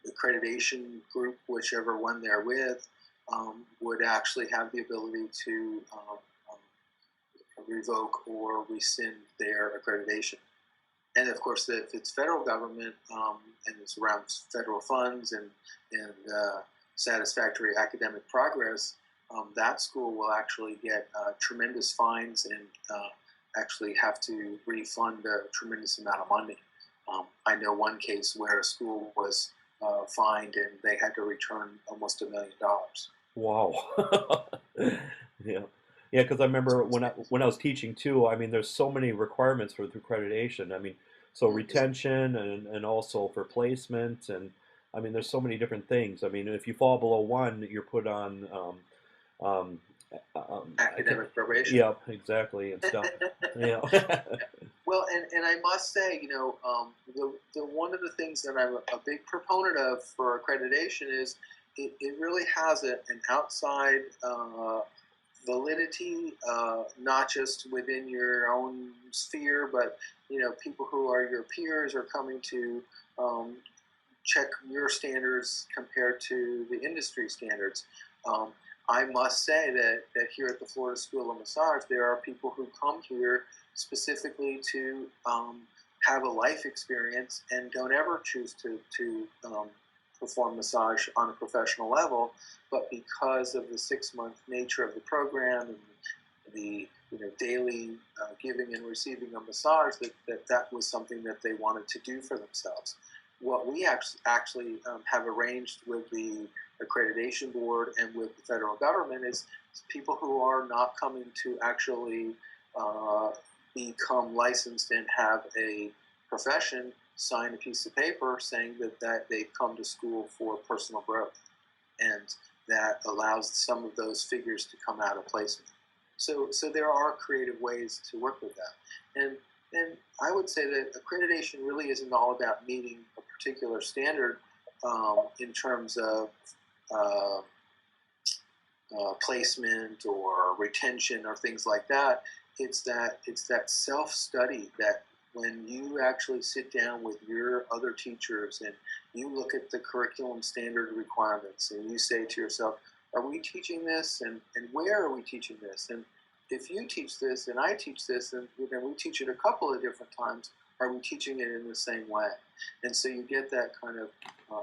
accreditation group, whichever one they're with, would actually have the ability to revoke or rescind their accreditation. And of course, if it's federal government and it's around federal funds and satisfactory academic progress, that school will actually get tremendous fines and actually have to refund a tremendous amount of money. I know one case where a school was fined and they had to return almost $1 million. Wow. Yeah. Yeah, because I remember when I was teaching too, I mean, there's so many requirements for the accreditation. I mean, so retention and also for placement, and I mean, there's so many different things. I mean, if you fall below one, you're put on um, Academic probation. yeah, exactly, and stuff. Yeah. Well, and I must say, you know, the one of the things that I'm a big proponent of for accreditation is it really has an outside validity, not just within your own sphere, but you know, people who are your peers are coming to check your standards compared to the industry standards. I must say that here at the Florida School of Massage, there are people who come here specifically to have a life experience and don't ever choose to perform massage on a professional level, but because of the 6-month nature of the program and the daily giving and receiving a massage, that was something that they wanted to do for themselves. What we actually have arranged with the accreditation board and with the federal government is people who are not coming to actually become licensed and have a profession sign a piece of paper saying that they've come to school for personal growth, and that allows some of those figures to come out of placement. So there are creative ways to work with that, and I would say that accreditation really isn't all about meeting a particular standard in terms of placement or retention or things like that. It's that self-study that when you actually sit down with your other teachers and you look at the curriculum standard requirements and you say to yourself, are we teaching this, and where are we teaching this? And if you teach this and I teach this and then we teach it a couple of different times, are we teaching it in the same way? And so you get that kind of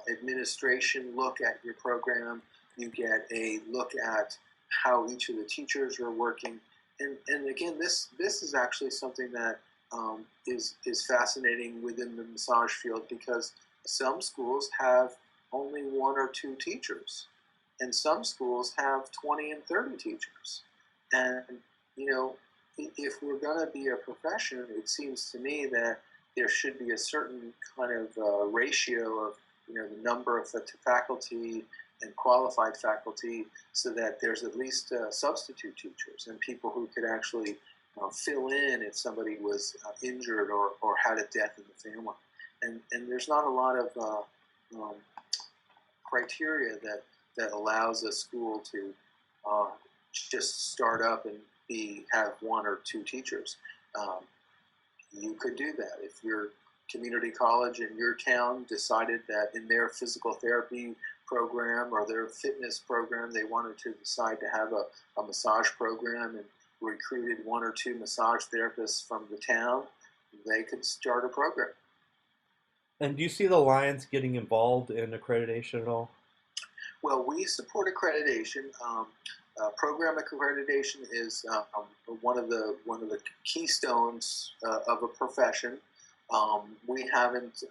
administration look at your program. You get a look at how each of the teachers are working. And again, this is actually something that is fascinating within the massage field, because some schools have only 1 or 2 teachers, and some schools have 20 and 30 teachers. And you know, if we're going to be a profession, it seems to me that there should be a certain kind of ratio of the number of faculty and qualified faculty, so that there's at least substitute teachers and people who could actually fill in if somebody was injured or had a death in the family. and there's not a lot of um, criteria that allows a school to uh, just start up and have one or two teachers. Um, you could do that if your community college in your town decided that in their physical therapy program or their fitness program they wanted to decide to have a massage program and recruited one or two massage therapists from the town, they could start a program. And do you see the Lions getting involved in accreditation at all? Well, we support accreditation. Program accreditation is one of the keystones of a profession. We haven't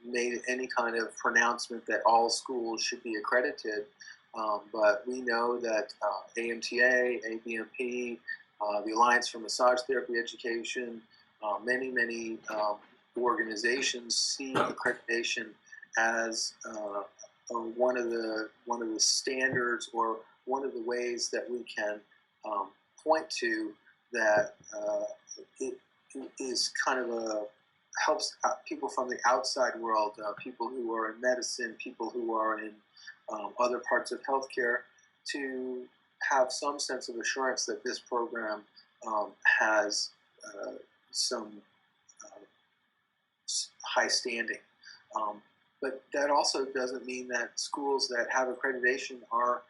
made any kind of pronouncement that all schools should be accredited, but we know that AMTA, ABMP, the Alliance for Massage Therapy Education, many organizations see accreditation as one of the standards or one of the ways that we can point to that it is kind of a helps people from the outside world, people who are in medicine, people who are in other parts of healthcare, to have some sense of assurance that this program has some uh, high standing. Um, but that also doesn't mean that schools that have accreditation are,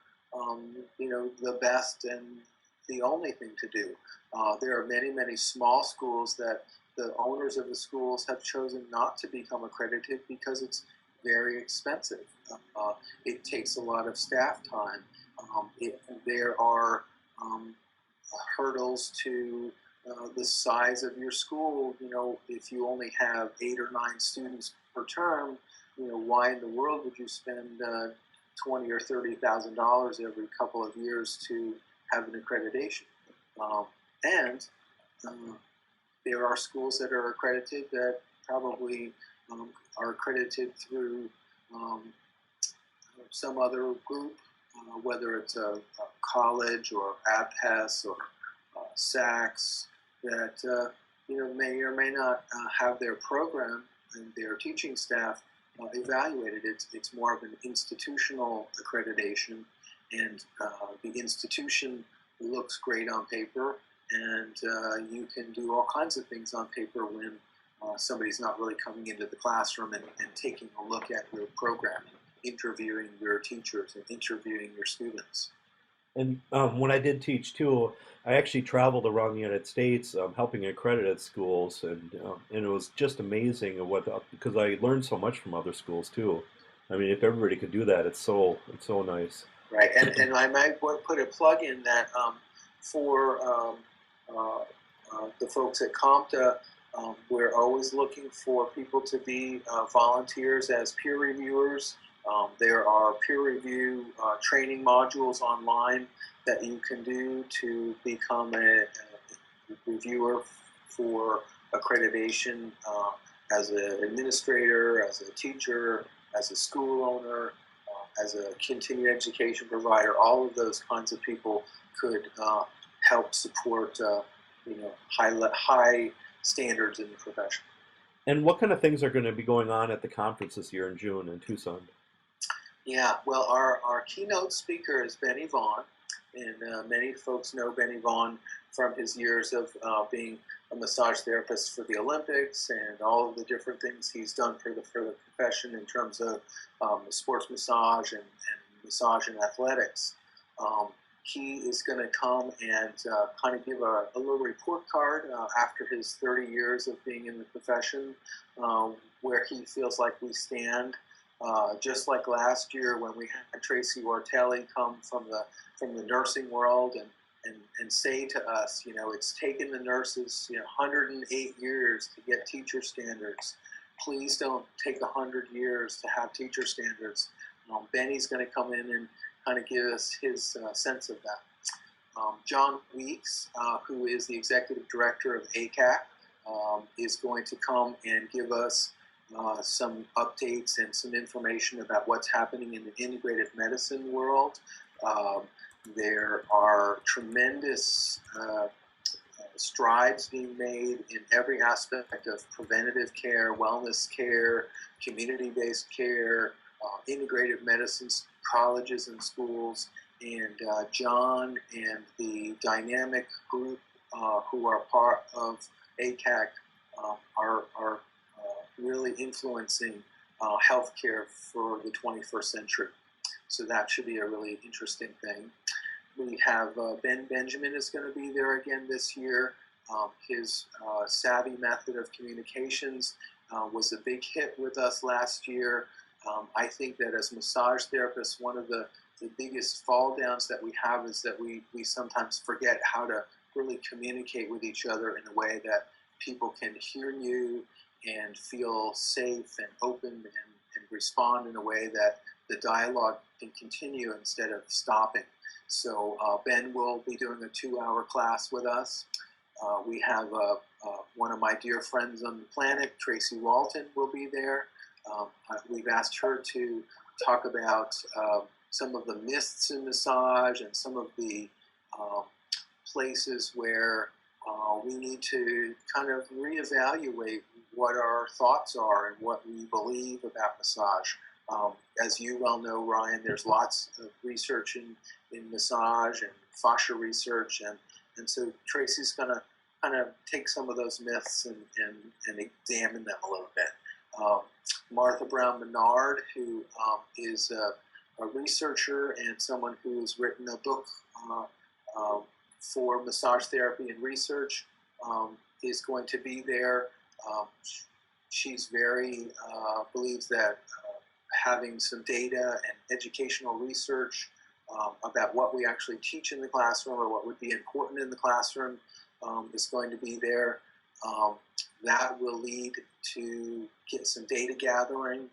the best and the only thing to do. There are many small schools that the owners of the schools have chosen not to become accredited because it's very expensive. It takes a lot of staff time. There are hurdles to the size of your school. If you only have 8 or 9 students per term, why in the world would you spend $20,000 or $30,000 every couple of years to have an accreditation? And there are schools that are accredited that probably are accredited through um, some other group, whether it's a college or APHES or SACS, that may or may not have their program and their teaching staff evaluated. It's more of an institutional accreditation, and the institution looks great on paper, and you can do all kinds of things on paper when somebody's not really coming into the classroom and taking a look at your program, interviewing your teachers and interviewing your students. And when I did teach too, I actually traveled around the United States helping accredited schools, and it was just amazing because I learned so much from other schools too. I mean, if everybody could do that, it's so nice. Right, and I might put a plug in that for uh, the folks at CompTA, we're always looking for people to be volunteers as peer reviewers. There are peer review training modules online that you can do to become a reviewer for accreditation as an administrator, as a teacher, as a school owner, as a continuing education provider. All of those kinds of people could help support high standards in the profession. And what kind of things are going to be going on at the conference this year in June in Tucson? Yeah, well, our keynote speaker is Benny Vaughn, and many folks know Benny Vaughn from his years of being a massage therapist for the Olympics and all of the different things he's done for the profession in terms of sports massage and massage and athletics. He is going to come and kind of give a little report card after his 30 years of being in the profession, where he feels like we stand. Just like last year when we had Tracy Ortelli come from the nursing world and say to us, it's taken the nurses 108 years to get teacher standards. Please don't take 100 years to have teacher standards. Benny's going to come in and kind of give us his sense of that. John Weeks, who is the executive director of ACAC, is going to come and give us some updates and some information about what's happening in the integrative medicine world. There are tremendous strides being made in every aspect of preventative care, wellness care, community-based care, integrative medicines, colleges and schools, and John and the dynamic group who are part of ACAC are really influencing healthcare for the 21st century. So that should be a really interesting thing. We have Ben Benjamin is going to be there again this year. His savvy method of communications was a big hit with us last year. I think that as massage therapists, one of the biggest fall downs that we have is that we sometimes forget how to really communicate with each other in a way that people can hear you and feel safe and open and respond in a way that the dialogue can continue instead of stopping. So Ben will be doing a 2-hour class with us. We have one of my dear friends on the planet, Tracy Walton, will be there. We've asked her to talk about some of the myths in massage and some of the places where we need to kind of reevaluate what our thoughts are and what we believe about massage. As you well know, Ryan, there's lots of research in massage and fascia research, and so Tracy's going to kind of take some of those myths and examine them a little bit. Martha Brown Menard, who is a researcher and someone who's written a book for massage therapy and research, is going to be there. She's very, believes that having some data and educational research about what we actually teach in the classroom or what would be important in the classroom is going to be there. That will lead to get some data gathering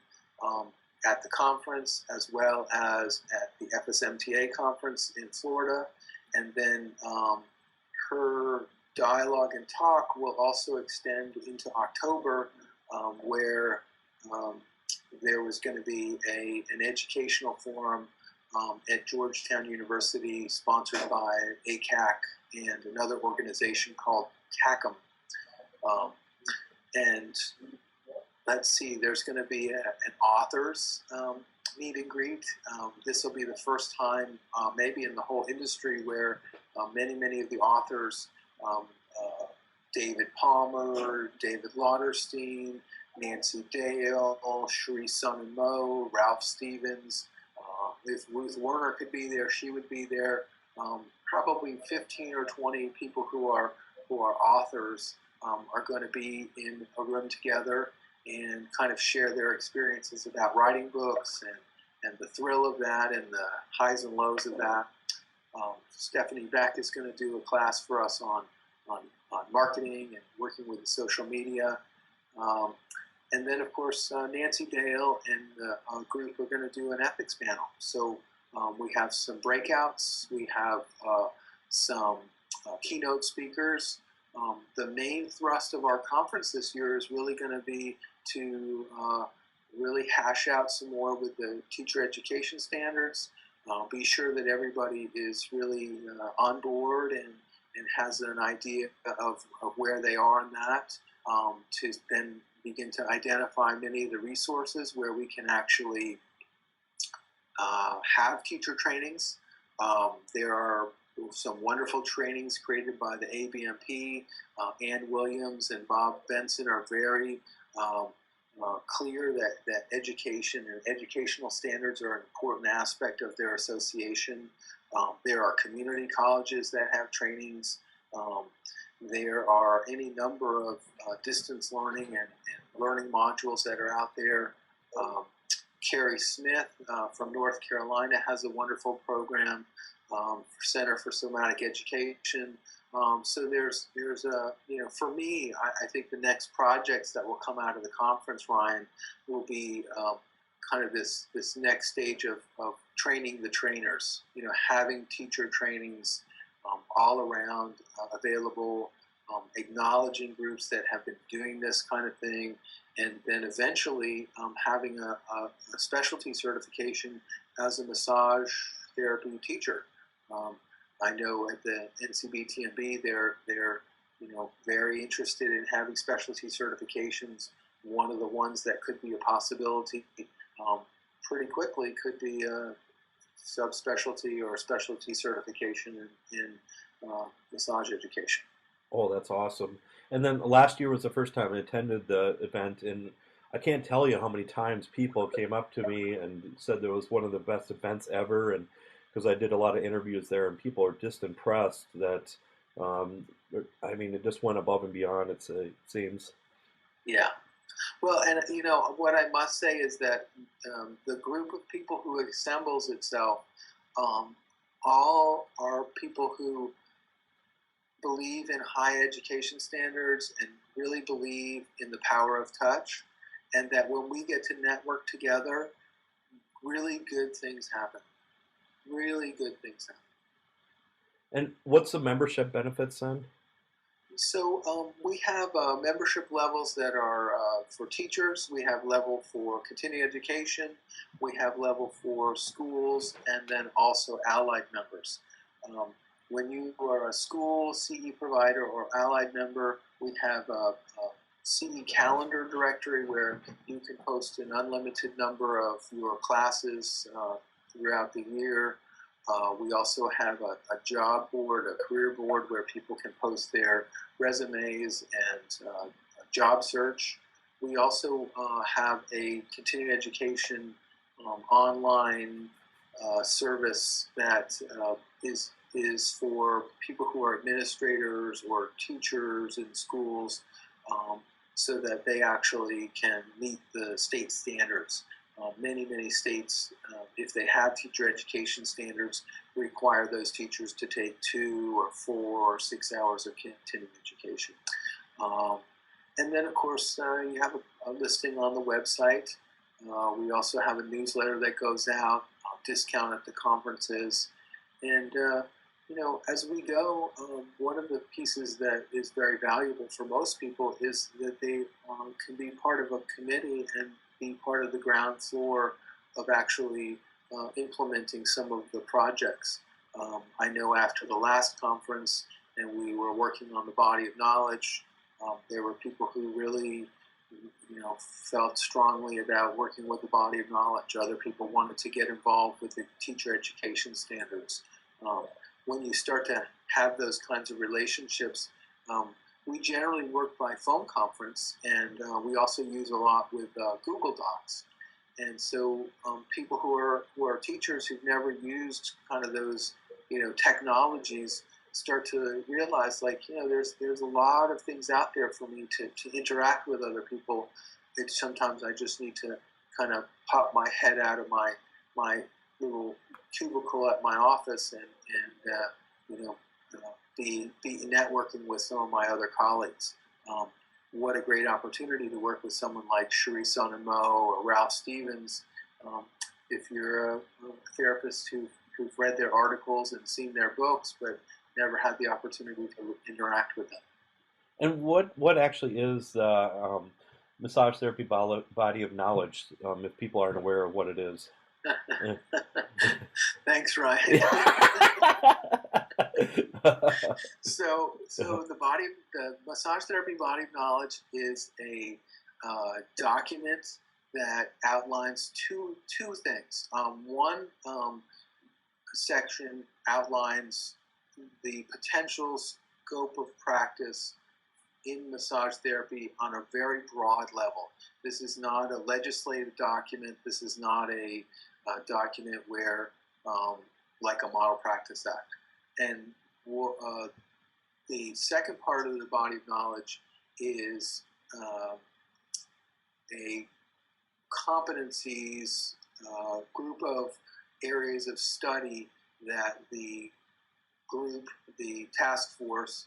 at the conference as well as at the FSMTA conference in Florida. And then her dialogue and talk will also extend into October, where there was going to be an educational forum at Georgetown University sponsored by ACAC and another organization called CACM. And let's see, there's going to be an authors meet and greet. This will be the first time maybe in the whole industry where many of the authors, David Palmer, David Lauderstein, Nancy Dale, Cherie Sun and Mo, Ralph Stevens. If Ruth Werner could be there, she would be there. Probably 15 or 20 people who are authors are going to be in a room together and kind of share their experiences about writing books and the thrill of that and the highs and lows of that. Stephanie Beck is going to do a class for us on marketing and working with the social media. And then, of course, Nancy Dale and the group are going to do an ethics panel. So we have some breakouts. We have some keynote speakers. The main thrust of our conference this year is really going to be to really hash out some more with the teacher education standards. Be sure that everybody is really on board and has an idea of where they are in that, to then begin to identify many of the resources where we can actually have teacher trainings. There are some wonderful trainings created by the ABMP. Ann Williams and Bob Benson are very clear that education and educational standards are an important aspect of their association. There are community colleges that have trainings. There are any number of distance learning and learning modules that are out there. Carrie Smith from North Carolina has a wonderful program, Center for Somatic Education. So there's a, for me, I think the next projects that will come out of the conference, Ryan, will be kind of this next stage of training the trainers, having teacher trainings all around available, acknowledging groups that have been doing this kind of thing, and then eventually having a specialty certification as a massage therapy teacher. I know at the NCBTMB they're very interested in having specialty certifications. One of the ones that could be a possibility um, pretty quickly could be a subspecialty or specialty certification in massage education. Oh, that's awesome. And then last year was the first time I attended the event, and I can't tell you how many times people came up to me and said there was one of the best events ever, and because I did a lot of interviews there, and people are just impressed that, um, I mean, it just went above and beyond. It seems. Yeah. Well, and what I must say is that the group of people who assembles itself, um, all are people who believe in high education standards and really believe in the power of touch, and that when we get to network together, really good things happen. Really good things happen. And what's the membership benefits then? So we have membership levels that are for teachers. We have level for continuing education. We have level for schools, and then also allied members. Um, when you are a school CE provider or allied member, we have a CE calendar directory where you can post an unlimited number of your classes throughout the year. We also have a job board, a career board where people can post their resumes and job search. We also have a continuing education online service that is for people who are administrators or teachers in schools, so that they actually can meet the state standards. Many states, if they have teacher education standards, require those teachers to take 2 or 4 or 6 hours of continuing education. Um, and then, of course, you have a listing on the website. We also have a newsletter that goes out, discount at the conferences. And, as we go, one of the pieces that is very valuable for most people is that they can be part of a committee and be part of the ground floor of actually implementing some of the projects. I know after the last conference and we were working on the body of knowledge, there were people who really felt strongly about working with the body of knowledge. Other people wanted to get involved with the teacher education standards. When you start to have those kinds of relationships, we generally work by phone conference, and we also use a lot with Google Docs. And so people who are teachers who've never used kind of those technologies start to realize, like, there's a lot of things out there for me to interact with other people. And sometimes I just need to kind of pop my head out of my little cubicle at my office and be networking with some of my other colleagues. What a great opportunity to work with someone like Cherie Sonamo or Ralph Stevens. If you're a therapist who've read their articles and seen their books, but never had the opportunity to interact with them. And what actually is massage therapy body of knowledge? If people aren't aware of what it is. Thanks, Ryan. So the massage therapy body of knowledge is a document that outlines two things. One section outlines the potential scope of practice in massage therapy on a very broad level. This is not a legislative document. This is not a document where, like a Model Practice Act. And the second part of the body of knowledge is a competencies group of areas of study that the group, the task force,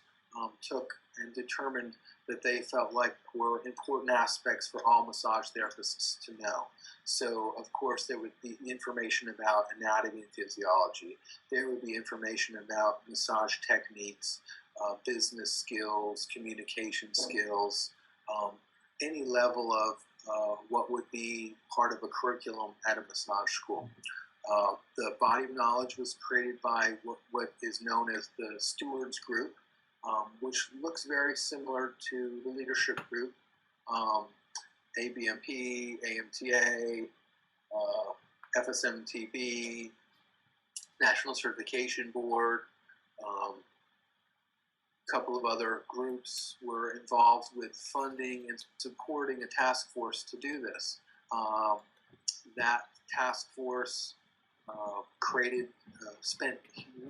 took and determined that they felt like were important aspects for all massage therapists to know. So, of course, there would be information about anatomy and physiology. There would be information about massage techniques, business skills, communication skills, any level of what would be part of a curriculum at a massage school. The body of knowledge was created by what is known as the Stewards Group. which looks very similar to the leadership group, um, ABMP, AMTA, FSMTB, National Certification Board, a couple of other groups were involved with funding and supporting a task force to do this. That task force spent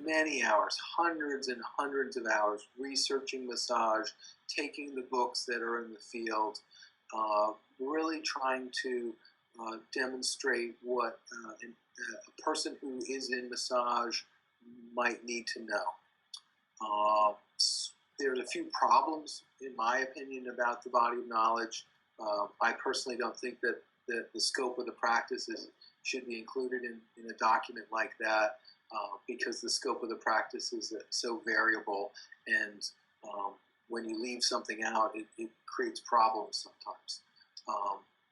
many hours, hundreds and hundreds of hours, researching massage, taking the books that are in the field, really trying to demonstrate what a person who is in massage might need to know. There's a few problems, in my opinion, about the body of knowledge. I personally don't think that the scope of the practices should be included in a document like that, because the scope of the practice is so variable, and when you leave something out, it creates problems sometimes.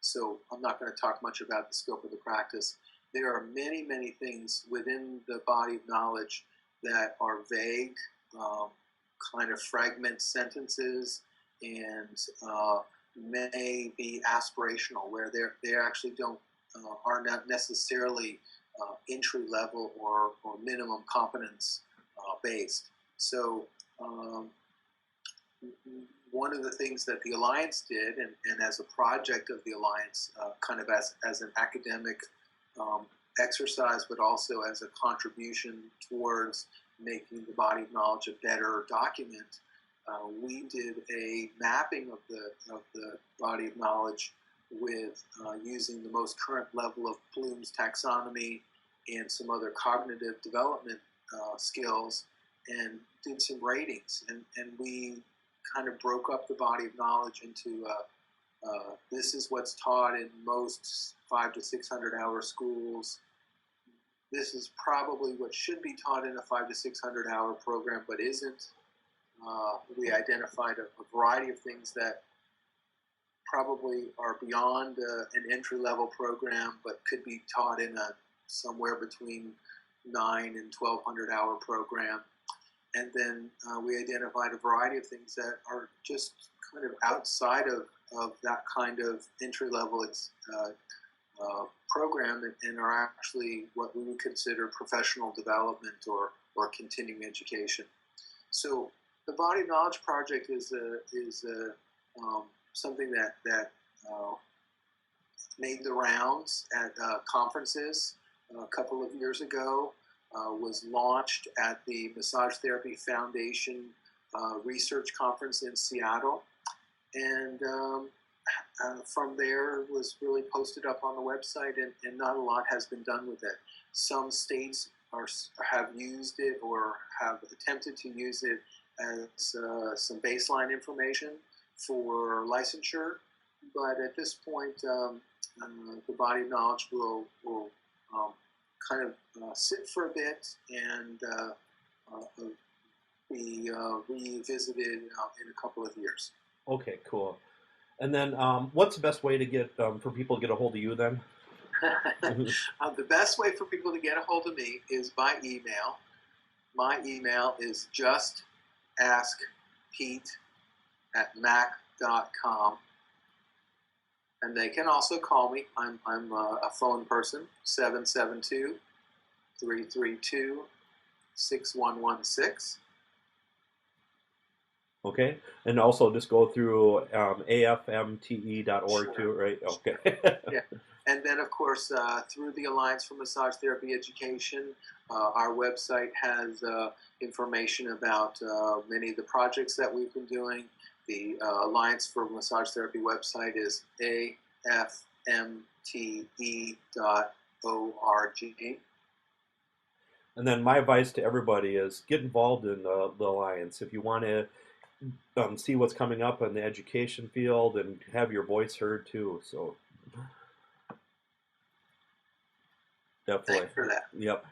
So I'm not going to talk much about the scope of the practice. There are many, many things within the body of knowledge that are vague, kind of fragment sentences, and may be aspirational, where they actually are not necessarily entry level or minimum competence based. So one of the things that the Alliance did, and as a project of the Alliance, kind of as an academic exercise, but also as a contribution towards making the body of knowledge a better document, we did a mapping of the body of knowledge with using the most current level of Bloom's taxonomy and some other cognitive development skills, and did some ratings. And we kind of broke up the body of knowledge into this is what's taught in most 500 to 600 hour schools. This is probably what should be taught in a 500 to 600 hour program, but isn't. We identified a variety of things that probably are beyond an entry-level program, but could be taught in a somewhere between 900 and 1200 hour program. And then we identified a variety of things that are just kind of outside of that kind of entry-level program, and are actually what we would consider professional development or continuing education. So the Body of Knowledge Project is something that made the rounds at conferences a couple of years ago. Was launched at the Massage Therapy Foundation Research Conference in Seattle, and from there was really posted up on the website, and not a lot has been done with it. Some states have used it or have attempted to use it as some baseline information for licensure, but at this point, the body of knowledge will kind of sit for a bit and be revisited in a couple of years. Okay, cool. And then what's the best way to get for people to get a hold of you then? The best way for people to get a hold of me is by email. My email is justaskpete@mac.com. And they can also call me. I'm a phone person, 772-332-6116. Okay, and also just go through afmte.org Sure. too, right? Okay. Yeah, and then of course through the Alliance for Massage Therapy Education, our website has information about many of the projects that we've been doing. The Alliance for Massage Therapy website is afmte.org. And then my advice to everybody is get involved in the Alliance. If you want to see what's coming up in the education field and have your voice heard too. So definitely. Thanks for that. Yep.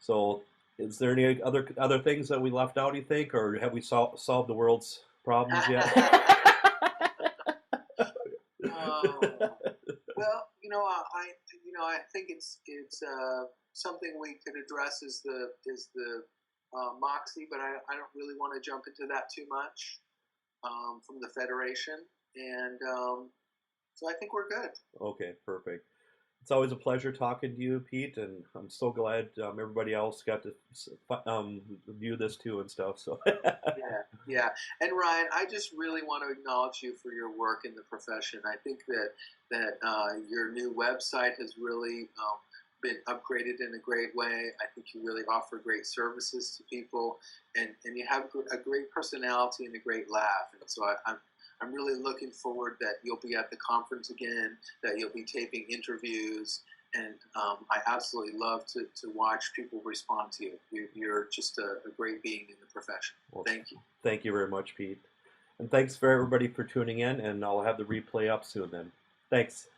So is there any other things that we left out, you think, or have we solved the world's problems yet? Well, I think it's something we could address is the Moxie, but I don't really want to jump into that too much from the Federation. And so I think we're good. Okay, perfect. It's always a pleasure talking to you, Pete, and I'm so glad everybody else got to view this too and stuff. So, Yeah, yeah. And Ryan, I just really want to acknowledge you for your work in the profession. I think that your new website has really been upgraded in a great way. I think you really offer great services to people, and you have a great personality and a great laugh. And so I'm really looking forward that you'll be at the conference again, that you'll be taping interviews, and I absolutely love to watch people respond to you. You're just a great being in the profession. well, Thank you. thank you very much, Pete, and thanks for everybody for tuning in. And I'll have the replay up soon. Then, thanks.